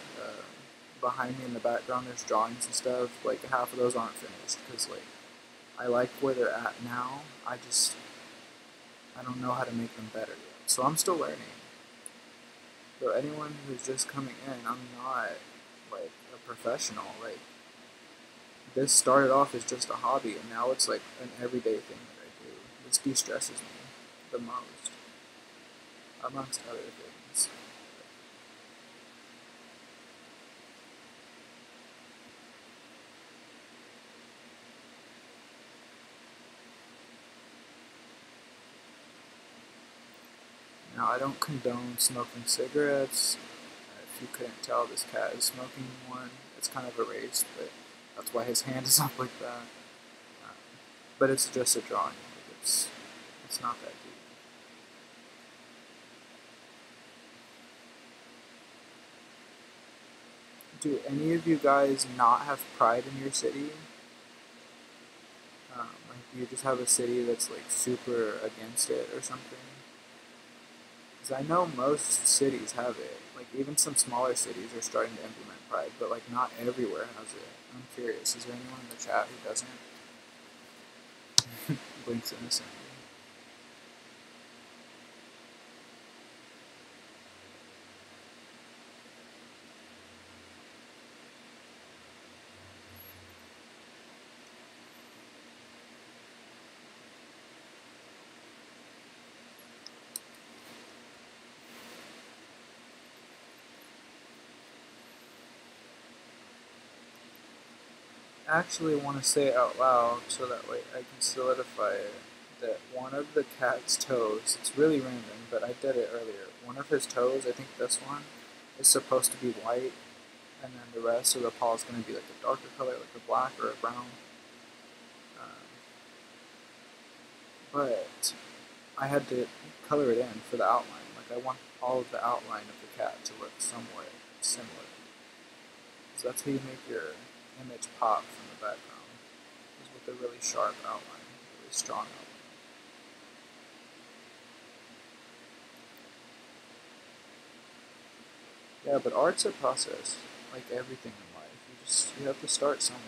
A: behind me in the background there's drawings and stuff, like half of those aren't finished, because like I like where they're at now, I don't know how to make them better yet, so I'm still learning. So anyone who's just coming in, I'm not like a professional. Like, this started off as just a hobby, and now it's like an everyday thing that I do. This de-stresses me the most, amongst other things. Now, I don't condone smoking cigarettes. If you couldn't tell, this cat is smoking one. It's kind of erased, but that's why his hand is up like that. But it's just a drawing. Like, it's not that deep. Do any of you guys not have pride in your city? Like, you just have a city that's like super against it or something? Because I know most cities have it. Like, even some smaller cities are starting to implement pride, but like not everywhere has it. I'm curious, is there anyone in the chat who doesn't? Blinks innocently. actually want to say it out loud so that way I can solidify it. That one of the cat's toes, it's really random, but I did it earlier. One of his toes, I think this one, is supposed to be white, and then the rest of the paw is going to be like a darker color, like a black or a brown. But I had to color it in for the outline. Like I want all of the outline of the cat to look somewhat similar. So that's how you make your image pop from the background, is with a really sharp outline, really strong outline. Yeah, but art's a process, like everything in life. You have to start somewhere.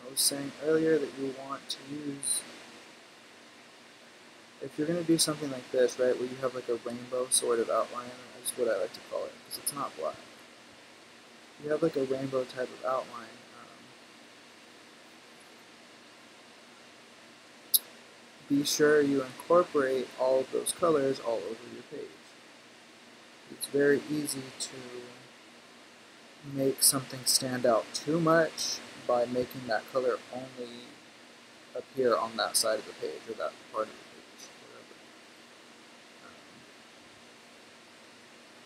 A: I was saying earlier that you want to use, if you're going to do something like this, right, where you have like a rainbow sort of outline, that's what I like to call it, because it's not black. You have like a rainbow type of outline. Be sure you incorporate all of those colors all over your page. It's very easy to make something stand out too much by making that color only appear on that side of the page or that part of the page, whatever.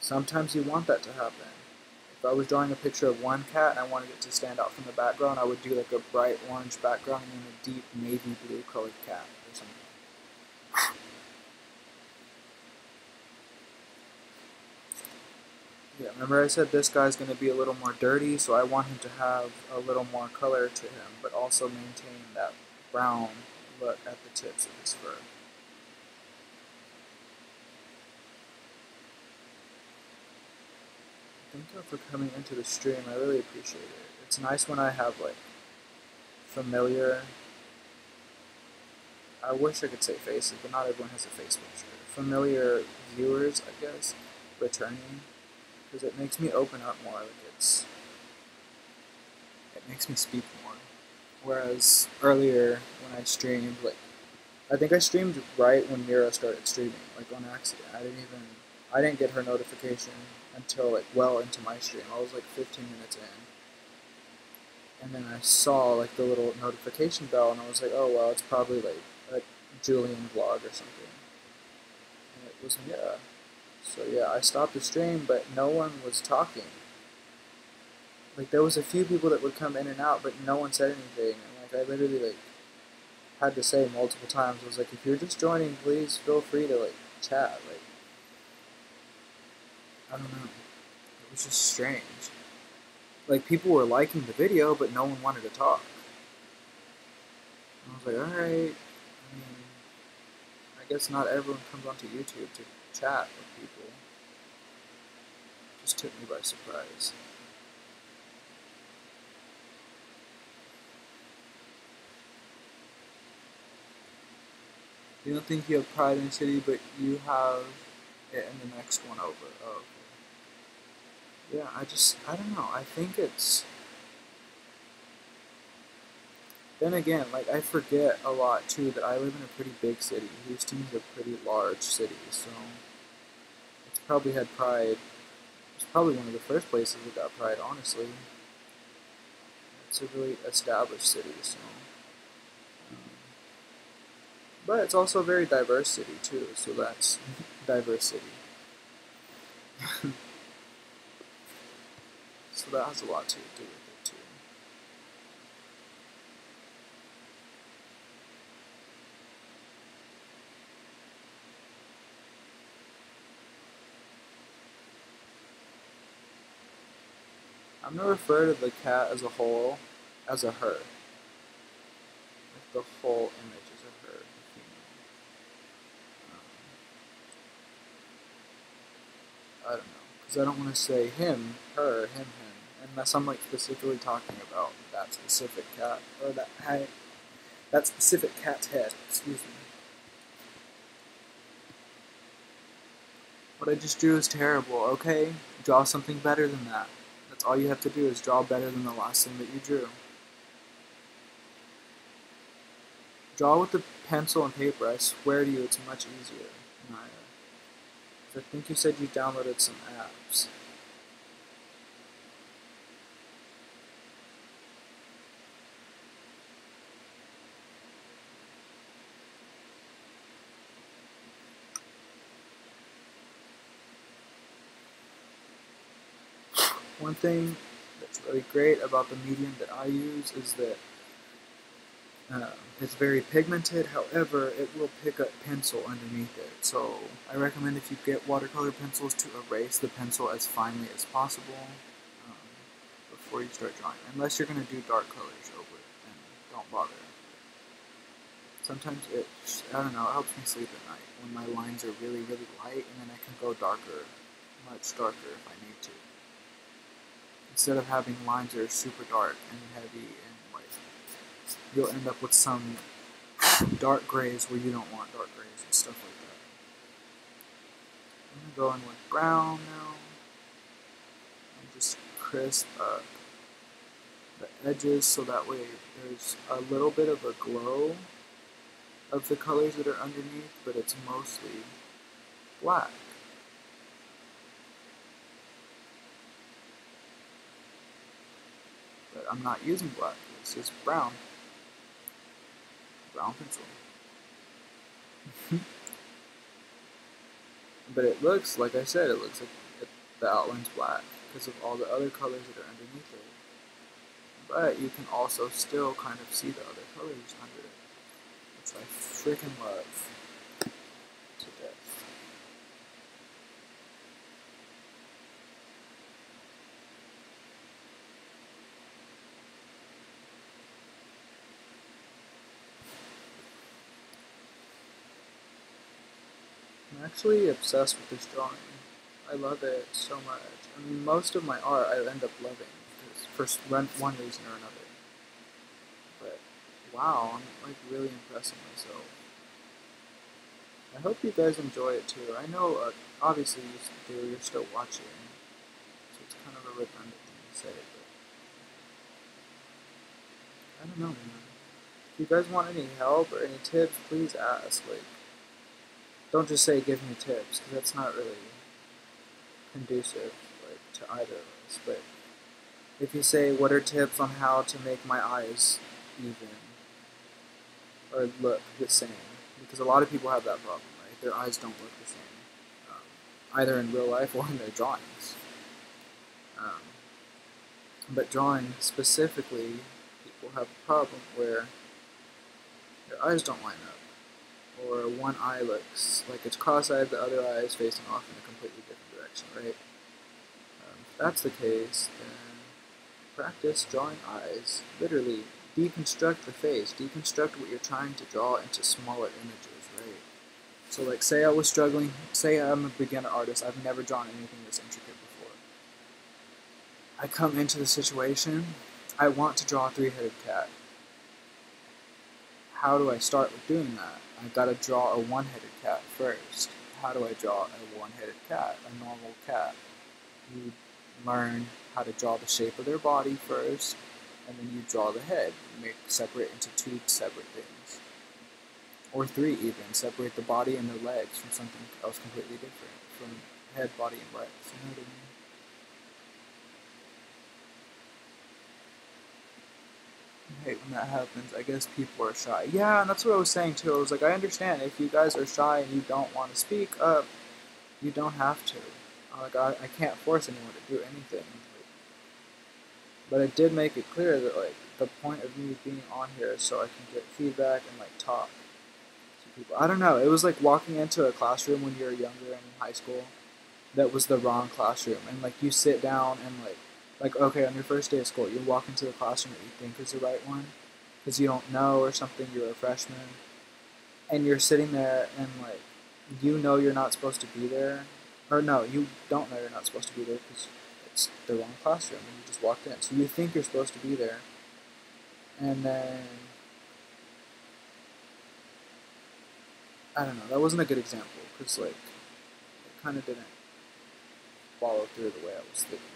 A: Sometimes you want that to happen. If I was drawing a picture of one cat and I wanted it to stand out from the background, I would do like a bright orange background and then a deep navy blue colored cat or something. Yeah, remember I said this guy's going to be a little more dirty, so I want him to have a little more color to him, but also maintain that brown look at the tips of his fur. Thank you for coming into the stream. I really appreciate it. It's nice when I have like familiar, I wish I could say faces, but not everyone has a face picture. Familiar viewers, I guess, returning, because it makes me open up more. Like it makes me speak more. Whereas earlier when I streamed, like I think I streamed right when Mira started streaming, like on accident. I didn't get her notification until like well into my stream. I was like 15 minutes in. And then I saw like the little notification bell and I was like, oh well, it's probably like a Julian vlog or something. And it was Mira. So yeah, I stopped the stream, but no one was talking. Like there was a few people that would come in and out, but no one said anything. And like I literally like had to say multiple times, I was like, if you're just joining, please feel free to like chat. Like I don't know. It was just strange. Like people were liking the video, but no one wanted to talk. And I was like, alright. I mean, I guess not everyone comes onto YouTube to chat with people. It just took me by surprise. You don't think you have pride in the city, but you have it in the next one over. Oh, okay. Yeah, I don't know. I think it's... Then again, like, I forget a lot, too, that I live in a pretty big city. Houston is a pretty large city, so it's probably had pride. It's probably one of the first places that got pride, honestly. It's a really established city, so... But it's also a very diverse city, too, so that's diversity. So that has a lot to do with it, too. I'm going to refer to the cat as a whole as a her. Like the whole image is a her. I don't know. Because I don't want to say him, her, him, unless I'm like specifically talking about that specific cat, or that specific cat's head, excuse me. What I just drew is terrible, okay? Draw something better than that. That's all you have to do is draw better than the last thing that you drew. Draw with the pencil and paper. I swear to you, it's much easier. Naya. I think you said you downloaded some apps. One thing that's really great about the medium that I use is that it's very pigmented, however, it will pick up pencil underneath it. So I recommend if you get watercolor pencils to erase the pencil as finely as possible before you start drawing. Unless you're going to do dark colors over it, then don't bother. Sometimes I don't know, it helps me sleep at night when my lines are really, really light, and then I can go darker, much darker if I need to. Instead of having lines that are super dark and heavy and like, you'll end up with some dark grays where you don't want dark grays and stuff like that. I'm going to go in with brown now and just crisp up the edges so that way there's a little bit of a glow of the colors that are underneath, but it's mostly black. But I'm not using black, it's just brown. Brown pencil. But it looks, like I said, it looks like the outline's black because of all the other colors that are underneath it. But you can also still kind of see the other colors under it, which I freaking love to death. I'm actually obsessed with this drawing. I love it so much. I mean, most of my art I end up loving for one reason or another. But wow, I'm like really impressing myself. I hope you guys enjoy it too. I know, obviously you do. You're still watching, so it's kind of a redundant thing to say. But I don't know, man. If you guys want any help or any tips, please ask. Like, don't just say give me tips, because that's not really conducive to either of us. But if you say what are tips on how to make my eyes even or look the same, because a lot of people have that problem, right? Their eyes don't look the same, either in real life or in their drawings. But drawing specifically, people have a problem where their eyes don't line up. Or one eye looks like it's cross-eyed, the other eye is facing off in a completely different direction, right? If that's the case, then practice drawing eyes. Literally, deconstruct the face. Deconstruct what you're trying to draw into smaller images, right? So like, say I was struggling, say I'm a beginner artist, I've never drawn anything this intricate before. I come into the situation, I want to draw a three-headed cat. How do I start with doing that? I've got to draw a one-headed cat first. How do I draw a one-headed cat, a normal cat? You learn how to draw the shape of their body first, and then you draw the head. You separate into two separate things. Or three even. Separate the body and the legs from something else completely different. From head, body, and legs. You know what I mean? I hate when that happens. I guess people are shy. Yeah, and that's what I was saying too. I was like, I understand if you guys are shy and you don't want to speak up, you don't have to. Like, I can't force anyone to do anything. But I did make it clear that like the point of me being on here is so I can get feedback and like talk to people. I don't know. It was like walking into a classroom when you're younger and in high school. That was the wrong classroom, and like you sit down and like okay, on your first day of school, you walk into the classroom that you think is the right one, because you don't know or something, you're a freshman, and you're sitting there and like, you know you're not supposed to be there, or no, you don't know you're not supposed to be there because it's the wrong classroom and you just walked in. So you think you're supposed to be there, and then, I don't know, that wasn't a good example, because like, it kind of didn't follow through the way I was thinking.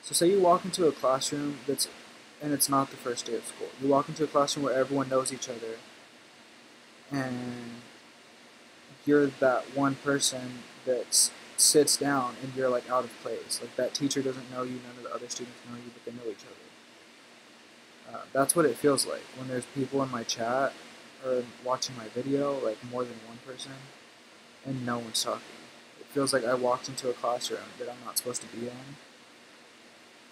A: So say you walk into a classroom and it's not the first day of school. You walk into a classroom where everyone knows each other, and you're that one person that sits down and you're like out of place. Like that teacher doesn't know you, none of the other students know you, but they know each other. That's what it feels like when there's people in my chat or watching my video, like more than one person, and no one's talking. It feels like I walked into a classroom that I'm not supposed to be in,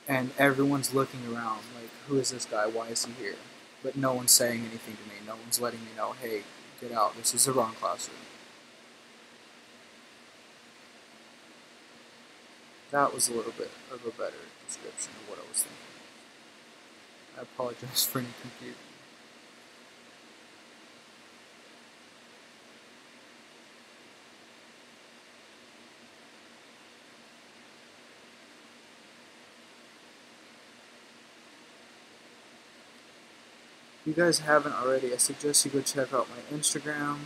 A: and everyone's looking around like, who is this guy? Why is he here? But no one's saying anything to me. No one's letting me know, hey, get out. This is the wrong classroom. That was a little bit of a better description of what I was thinking. I apologize for any confusion. If you guys haven't already, I suggest you go check out my Instagram,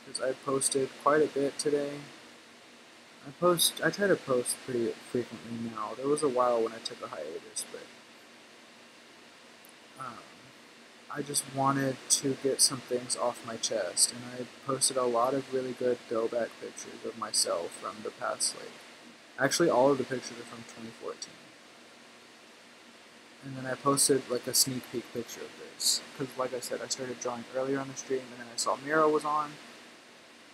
A: because I posted quite a bit today. I try to post pretty frequently now. There was a while when I took a hiatus, but I just wanted to get some things off my chest, and I posted a lot of really good throwback pictures of myself from the past, actually all of the pictures are from 2014. And then I posted like a sneak peek picture of this, because like I said, I started drawing earlier on the stream, and then I saw Miro was on,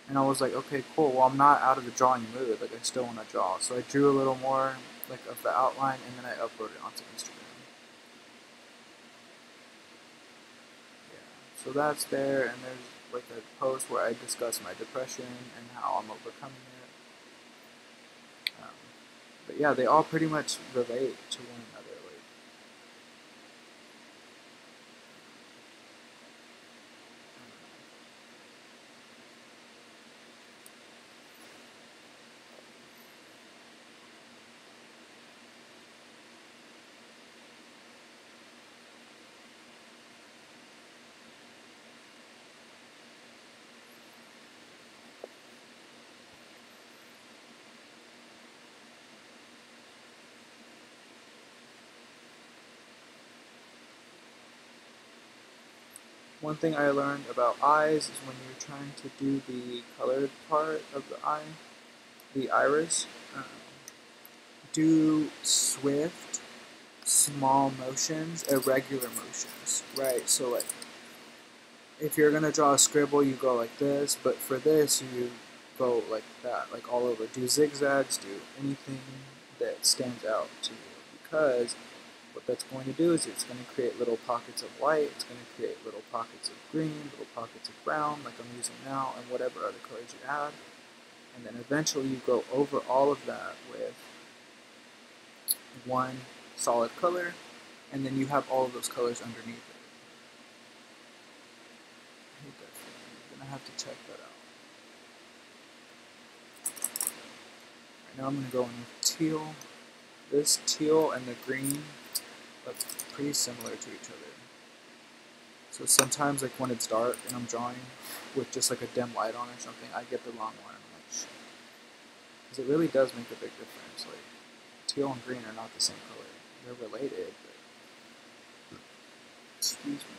A: and I was like, okay, cool, well I'm not out of the drawing mood, like I still want to draw. So I drew a little more like of the outline, and then I uploaded it onto Instagram. Yeah, so that's there, and there's like a post where I discuss my depression and how I'm overcoming it. But yeah, they all pretty much relate to one another. One thing I learned about eyes is when you're trying to do the colored part of the eye, the iris, do swift, small motions, irregular motions, right? So like, if you're gonna draw a scribble, you go like this, but for this, you go like that, like all over. Do zigzags, do anything that stands out to you, because what that's going to do is it's going to create little pockets of white, it's going to create little pockets of green, little pockets of brown, like I'm using now, and whatever other colors you add. And then eventually you go over all of that with one solid color, and then you have all of those colors underneath it. I'm going to have to check that out. Right now I'm going to go in with teal. This teal and the green look pretty similar to each other. So sometimes, like when it's dark and I'm drawing with just like a dim light on or something, I get the wrong one. I'm like, shit. Because it really does make a big difference. Like, teal and green are not the same color. They're related, but... Excuse me.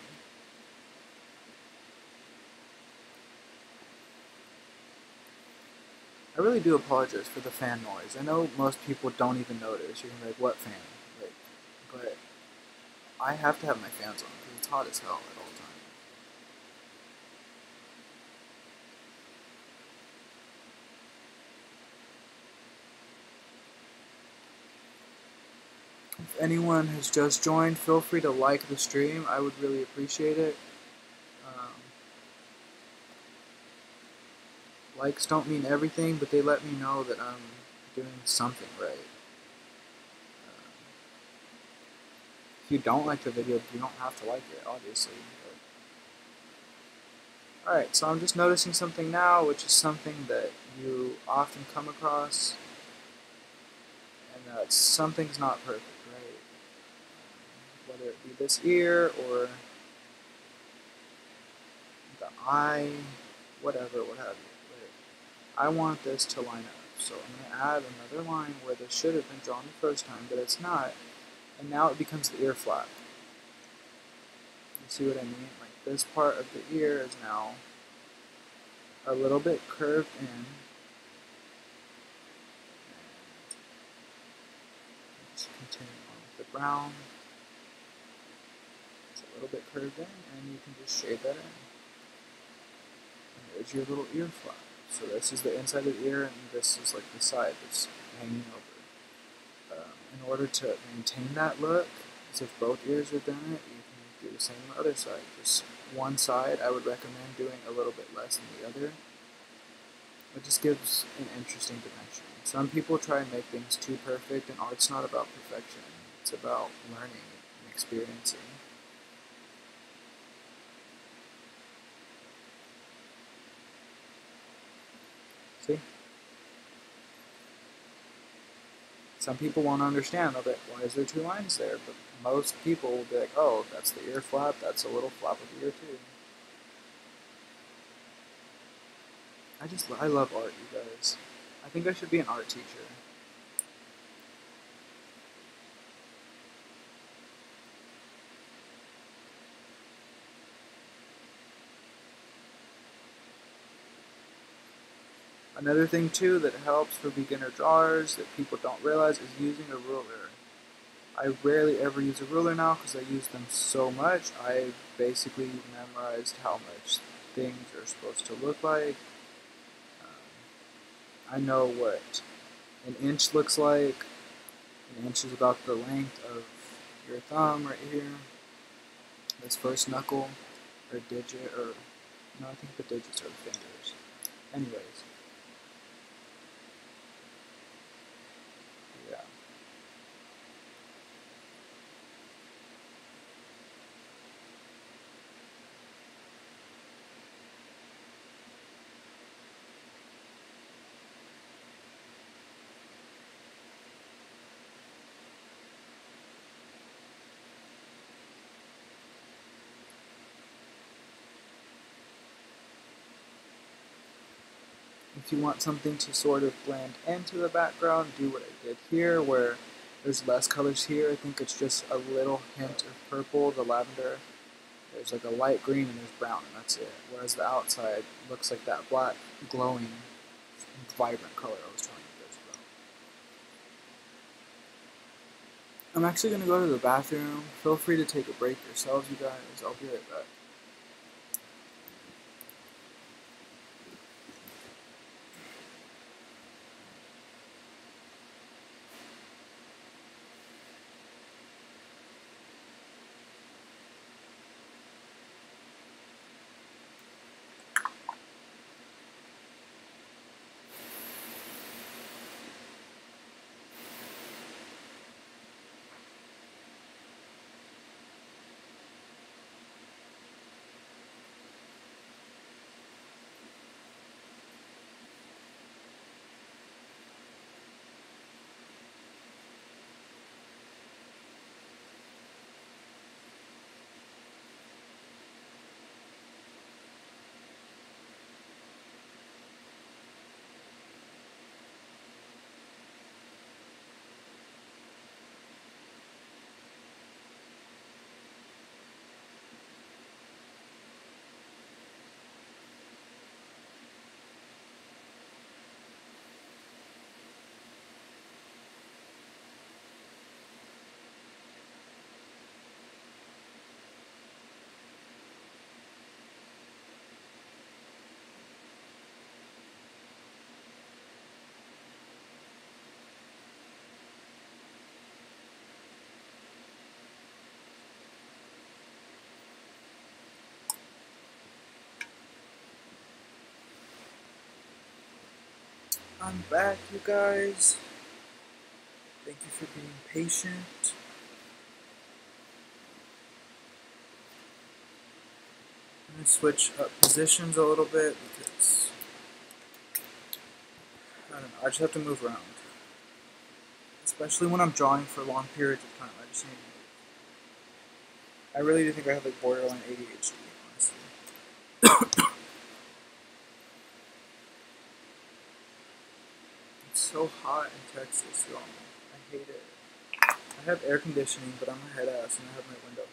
A: I really do apologize for the fan noise. I know most people don't even notice. You're gonna be like, what fan? Like, but I have to have my fans on because it's hot as hell at all times. If anyone has just joined, feel free to like the stream. I would really appreciate it. Likes don't mean everything, but they let me know that I'm doing something right. If you don't like the video, you don't have to like it, obviously. Alright, so I'm just noticing something now, which is something that you often come across, and that something's not perfect, right? Whether it be this ear, or the eye, whatever, what have you. I want this to line up, so I'm going to add another line where this should have been drawn the first time, but it's not, and now it becomes the ear flap. You see what I mean? Like, this part of the ear is now a little bit curved in. And just continue on with the brown. It's a little bit curved in, and you can just shade that in. And there's your little ear flap. So this is the inside of the ear, and this is like the side that's hanging over. In order to maintain that look, as if both ears are done it, you can do the same on the other side. Just one side, I would recommend doing a little bit less than the other. It just gives an interesting dimension. Some people try and make things too perfect, and art's not about perfection. It's about learning and experiencing. See? Some people won't understand, they'll be like, why is there two lines there? But most people will be like, oh, that's the ear flap, that's a little flap of the ear too. I love art, you guys. I think I should be an art teacher. Another thing too that helps for beginner drawers that people don't realize is using a ruler. I rarely ever use a ruler now because I use them so much. I basically memorized how much things are supposed to look like. I know what an inch looks like. An inch is about the length of your thumb right here. This first knuckle or digit, or no, I think the digits are the fingers. Anyways. Yeah. If you want something to sort of blend into the background, do what I did here, where there's less colors here. I think it's just a little hint of purple, the lavender. There's like a light green and there's brown, and that's it. Whereas the outside looks like that black, glowing, vibrant color I was telling you guys about. I'm actually going to go to the bathroom. Feel free to take a break yourselves, you guys. I'll be right back. I'm back, you guys. Thank you for being patient. I'm going to switch up positions a little bit because I don't know, I just have to move around. Especially when I'm drawing for long periods of time. I just need to move. I really do think I have like borderline ADHD, honestly. It's so hot in Texas, y'all. I hate it. I have air conditioning, but I'm a head ass and I have my window open.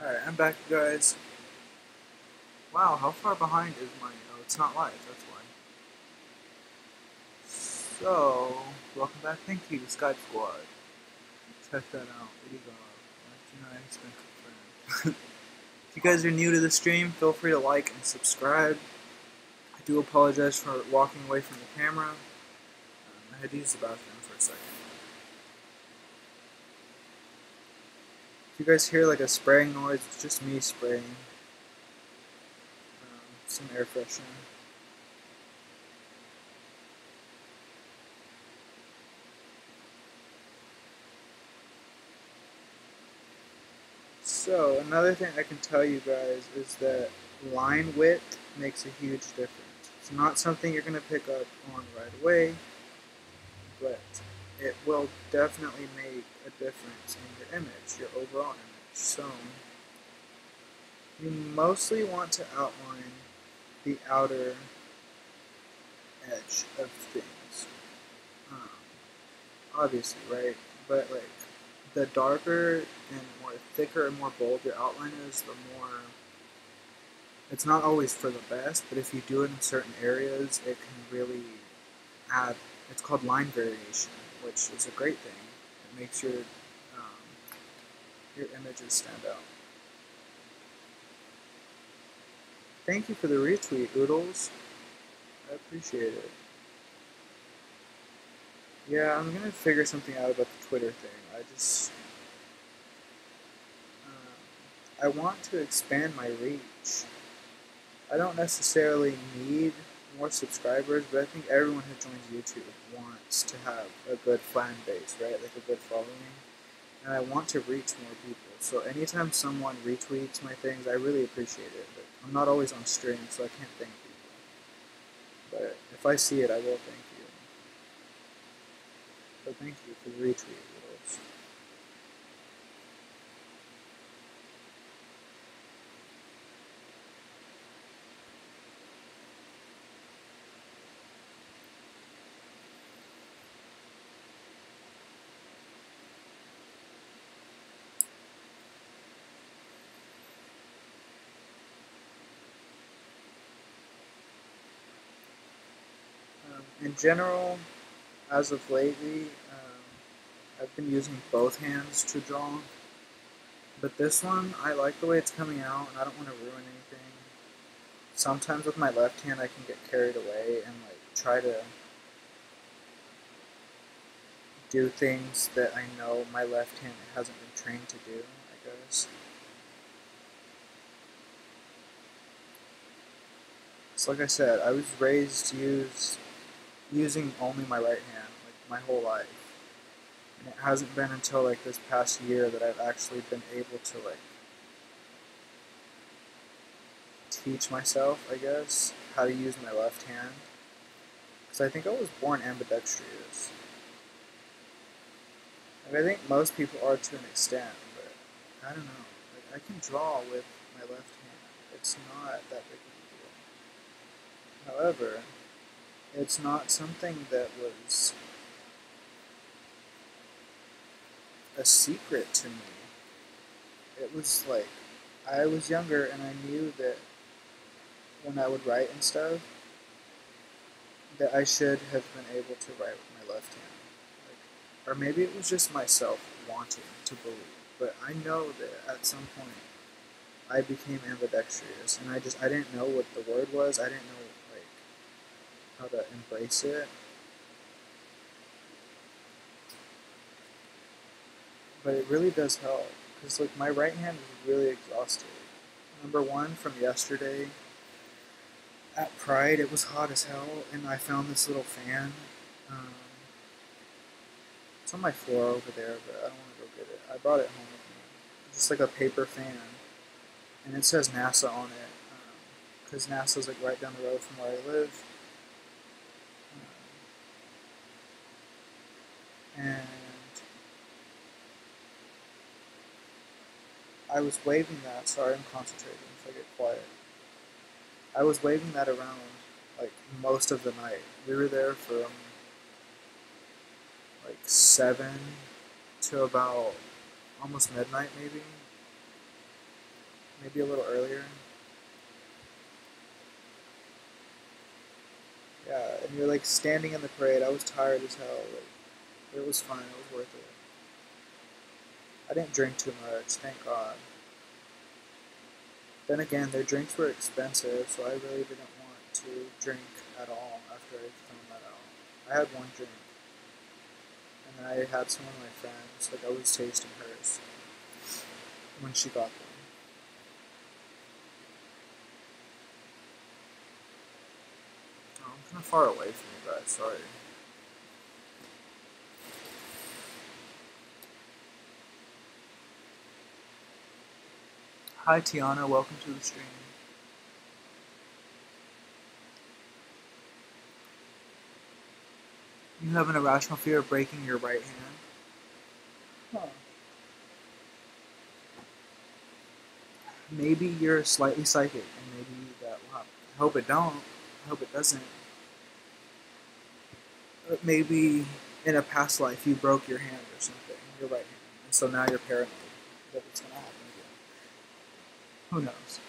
A: Alright, I'm back, guys. Wow, how far behind is my... Oh, it's not live, that's why. So, welcome back. Thank you, Skype Squad. Check that out. There you go. Has been confirmed. If you guys are new to the stream, feel free to like and subscribe. I do apologize for walking away from the camera. I had to use the bathroom for a second. If you guys hear like a spraying noise, it's just me spraying some air freshener. So, another thing I can tell you guys is that line width makes a huge difference. It's not something you're going to pick up on right away, but it will definitely make a difference in your image, your overall image. So, you mostly want to outline the outer edge of things. Obviously, right? But like, the darker and more thicker and more bold your outline is, the more, it's not always for the best, but if you do it in certain areas, it can really add, it's called line variation, which is a great thing. It makes your images stand out. Thank you for the retweet, Oodles. I appreciate it. Yeah, I'm gonna figure something out about the Twitter thing. I want to expand my reach. I don't necessarily need more subscribers, but I think everyone who joins YouTube wants to have a good fan base, right? Like a good following. And I want to reach more people. So anytime someone retweets my things, I really appreciate it. But I'm not always on stream, so I can't thank people. But if I see it, I will thank you. So thank you for the retweet, Littles. In general, as of lately, I've been using both hands to draw. But this one, I like the way it's coming out, and I don't want to ruin anything. Sometimes with my left hand, I can get carried away and like try to do things that I know my left hand hasn't been trained to do, I guess. So like I said, I was raised using only my right hand, like my whole life. And it hasn't been until like this past year that I've actually been able to like teach myself, I guess, how to use my left hand. Because I think I was born ambidextrous. Like, I think most people are to an extent, but I don't know. Like, I can draw with my left hand. It's not that big of a deal. However, it's not something that was a secret to me. It was like, I was younger and I knew that when I would write and stuff, that I should have been able to write with my left hand. Like, or maybe it was just myself wanting to believe. But I know that at some point I became ambidextrous, and I didn't know what the word was. I didn't know like how to embrace it. But it really does help, because like my right hand is really exhausted. Number one, from yesterday at Pride, it was hot as hell, and I found this little fan. It's on my floor over there, but I don't want to go get it. I brought it home with me. It's just like a paper fan, and it says NASA on it, because NASA's like right down the road from where I live. And I was waving that. Sorry, I'm concentrating if I get quiet. I was waving that around like most of the night. We were there from like 7 to about almost midnight, maybe. maybe a little earlier. Yeah, and you're like standing in the parade. I was tired as hell. Like, it was fun. It was worth it. I didn't drink too much, thank God. Then again, their drinks were expensive, so I really didn't want to drink at all after I found that out. I had one drink, and then I had some of my friends, like I was tasting hers when she got them. Oh, I'm kind of far away from you guys, sorry. Hi Tiana, welcome to the stream. You have an irrational fear of breaking your right hand? Huh. Maybe you're slightly psychic, and maybe that will happen. I hope it don't. I hope it doesn't. But maybe in a past life you broke your hand or something, your right hand, and so now you're paranoid that it's gonna happen again. Who knows?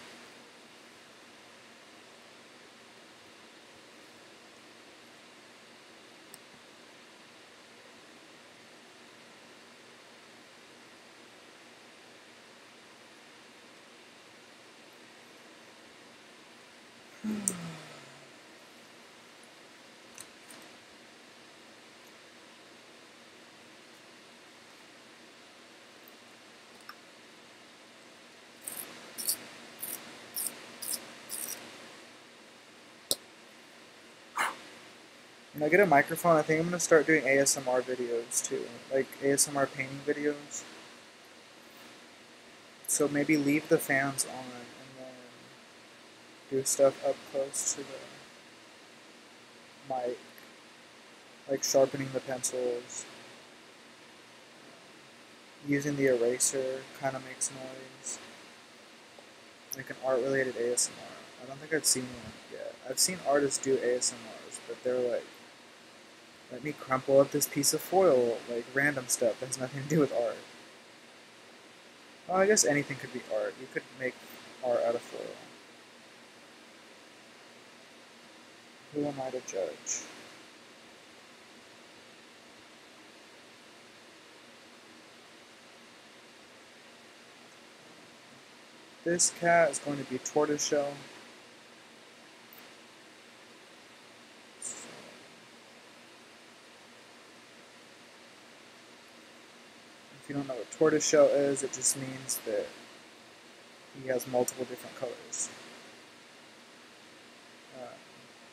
A: When I get a microphone, I think I'm gonna start doing ASMR videos too, like ASMR painting videos. So maybe leave the fans on and then do stuff up close to the mic, like sharpening the pencils. Using the eraser kind of makes noise. Like an art-related ASMR. I don't think I've seen one yet. I've seen artists do ASMRs, but they're like, let me crumple up this piece of foil, like random stuff that has nothing to do with art. Well, I guess anything could be art. You could make art out of foil. Who am I to judge? This cat is going to be tortoiseshell. If you don't know what tortoiseshell is, it just means that he has multiple different colors.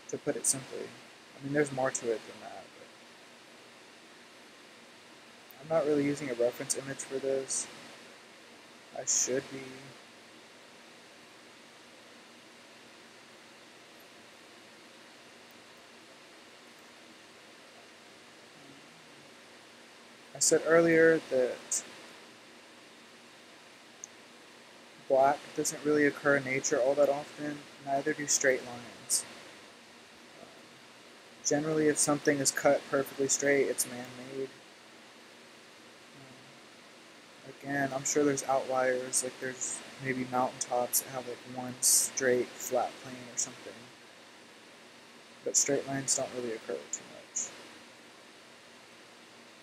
A: To put it simply. I mean, there's more to it than that. But I'm not really using a reference image for this. I should be. I said earlier that black doesn't really occur in nature all that often, neither do straight lines. Generally, if something is cut perfectly straight, it's man-made. Again, I'm sure there's outliers, like there's maybe mountaintops that have like one straight flat plane or something. But straight lines don't really occur too much.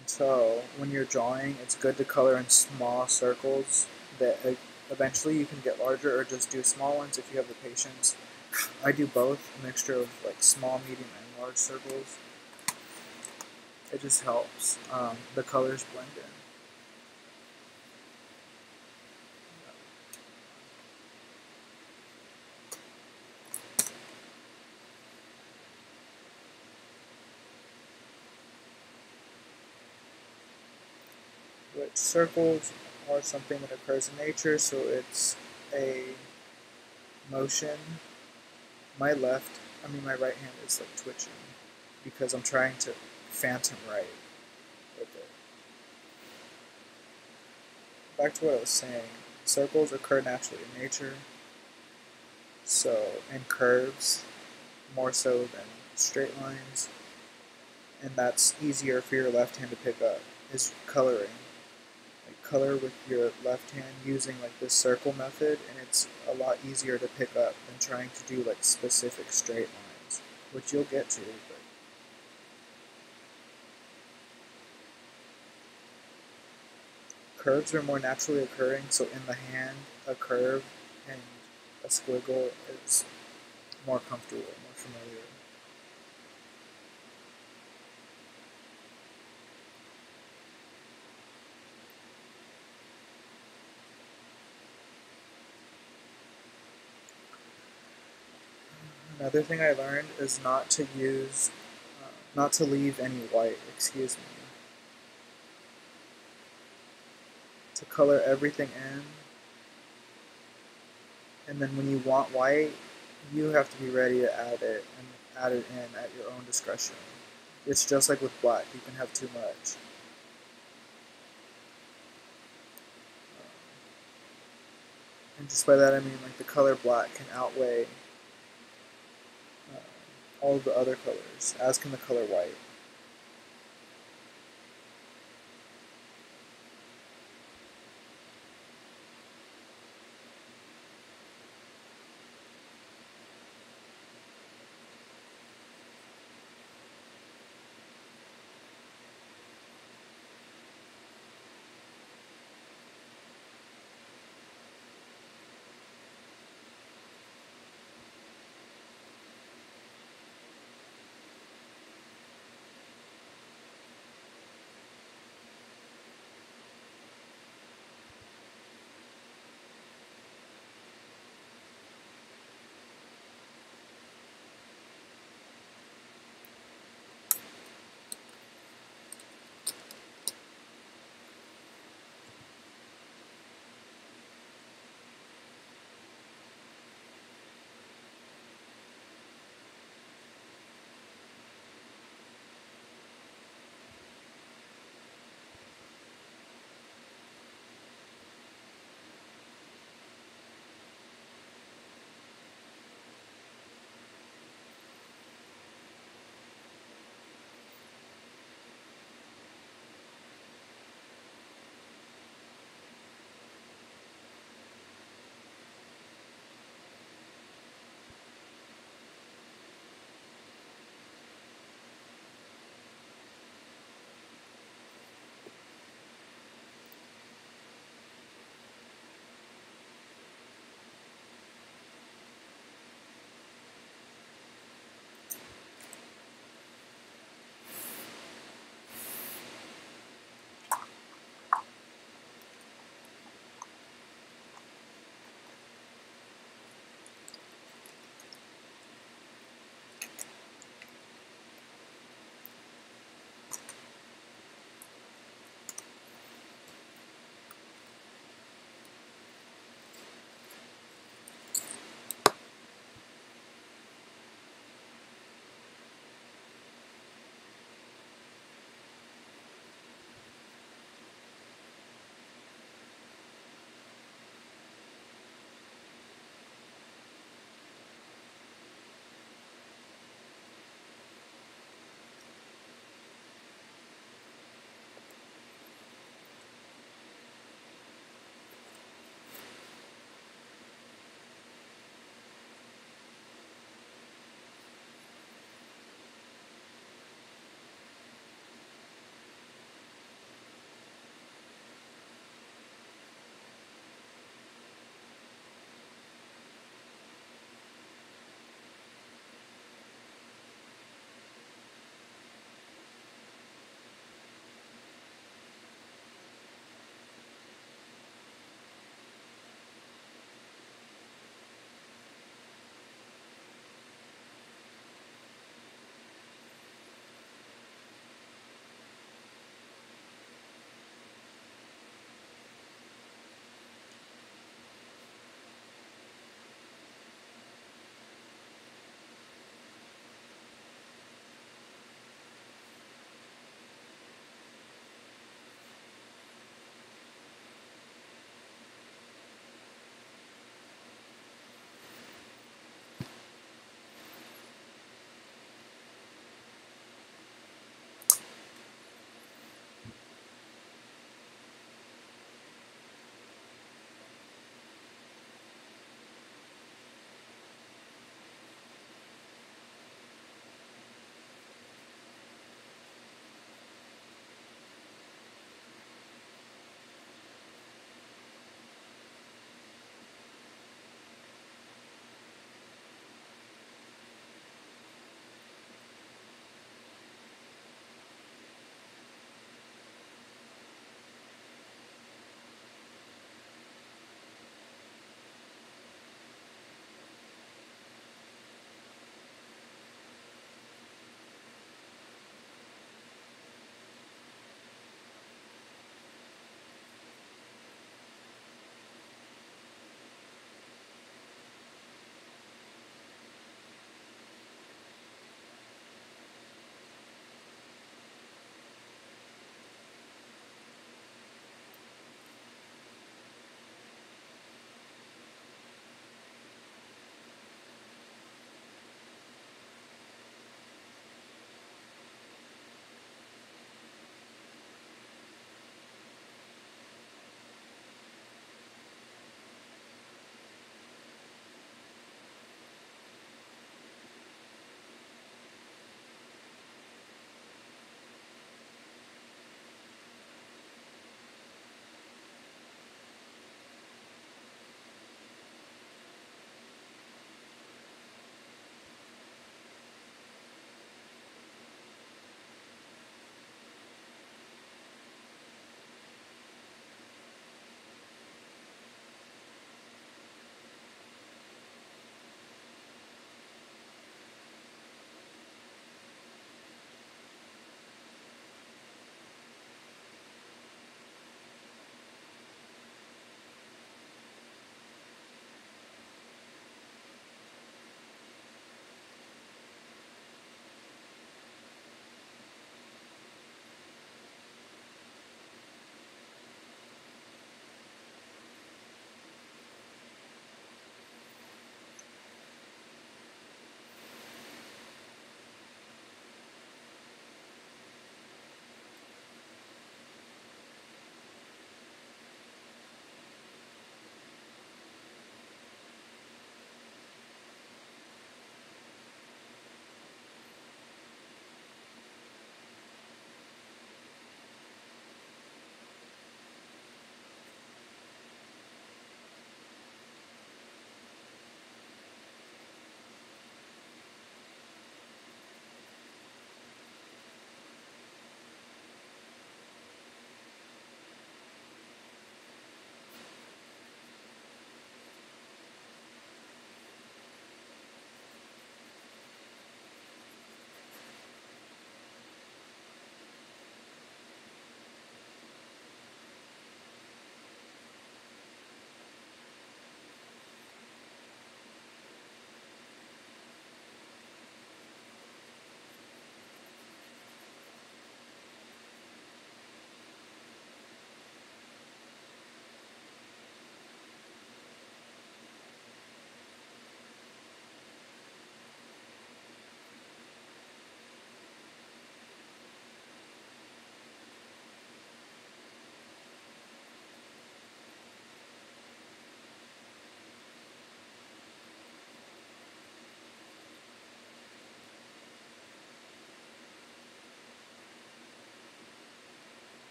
A: And so, when you're drawing, it's good to color in small circles that eventually you can get larger, or just do small ones if you have the patience. I do both, a mixture of like small, medium, and large circles. It just helps. The colors blend in. Which circles are something that occurs in nature, so it's a motion. My right hand is like twitching because I'm trying to phantom write with it. Back to what I was saying, circles occur naturally in nature, so, and curves more so than straight lines, and that's easier for your left hand to pick up, is coloring. Like color with your left hand using like this circle method, and it's a lot easier to pick up than trying to do like specific straight lines, which you'll get to, but curves are more naturally occurring, so in the hand, a curve and a squiggle is more comfortable, more familiar. Another thing I learned is not to leave any white, excuse me. To color everything in, and then when you want white, you have to be ready to add it and add it in at your own discretion. It's just like with black, you can have too much. And just by that I mean like the color black can outweigh all of the other colors, as can the color white.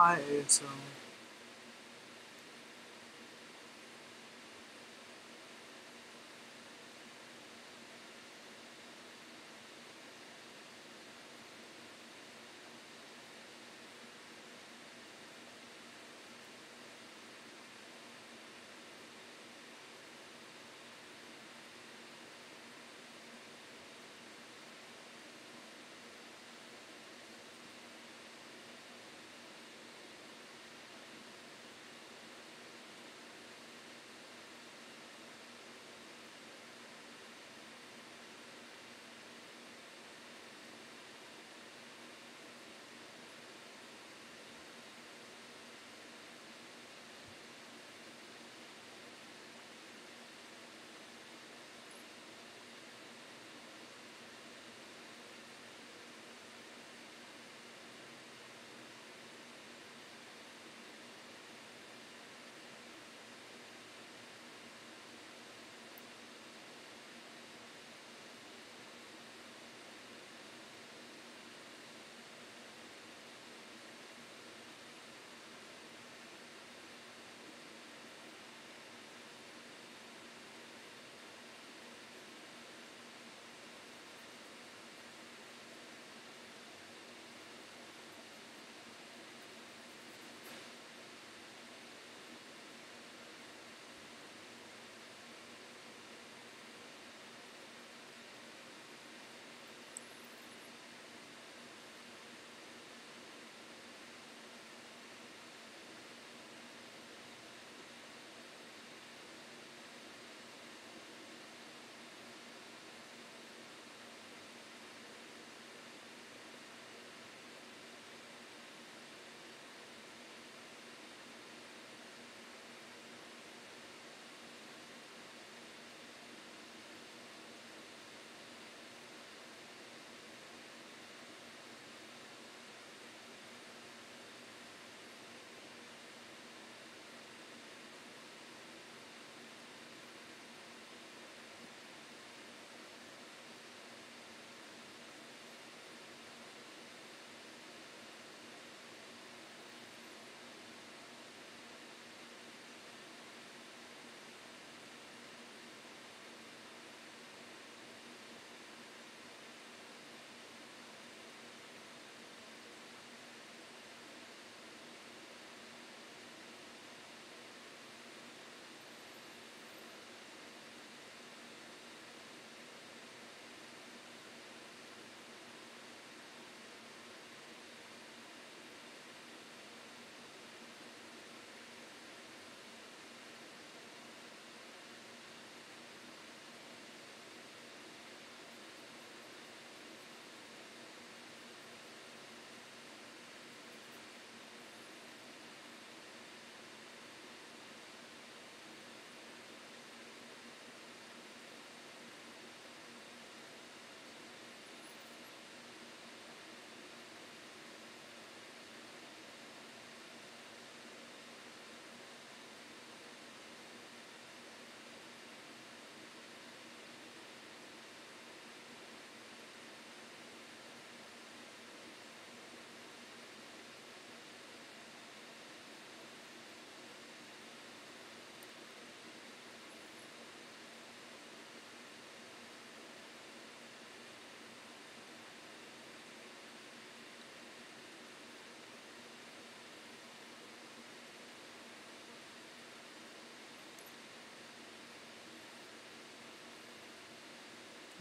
A: Hi, ASO.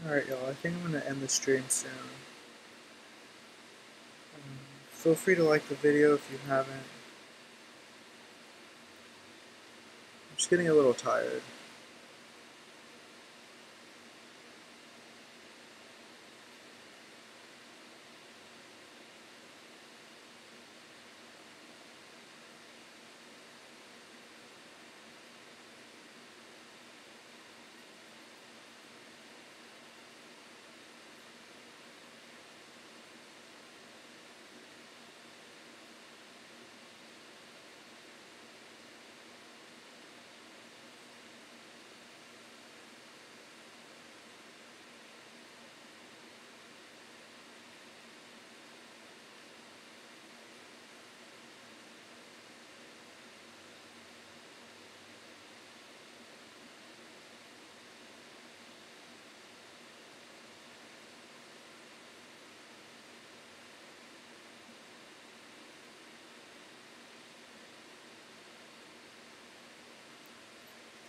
A: Alright, y'all, I think I'm going to end the stream soon. Feel free to like the video if you haven't. I'm just getting a little tired.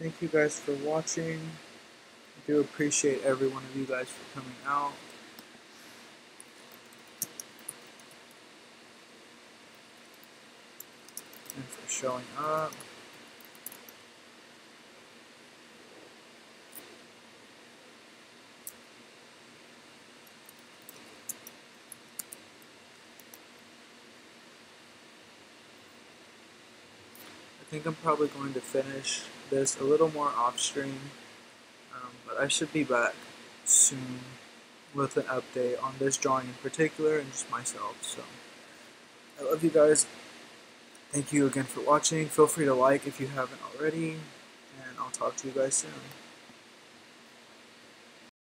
A: thank you guys for watching. I do appreciate every one of you guys for coming out. And for showing up. I think I'm probably going to finish this a little more off stream, but I should be back soon with an update on this drawing in particular and just myself. So I love you guys. Thank you again for watching. Feel free to like if you haven't already, and I'll talk to you guys soon.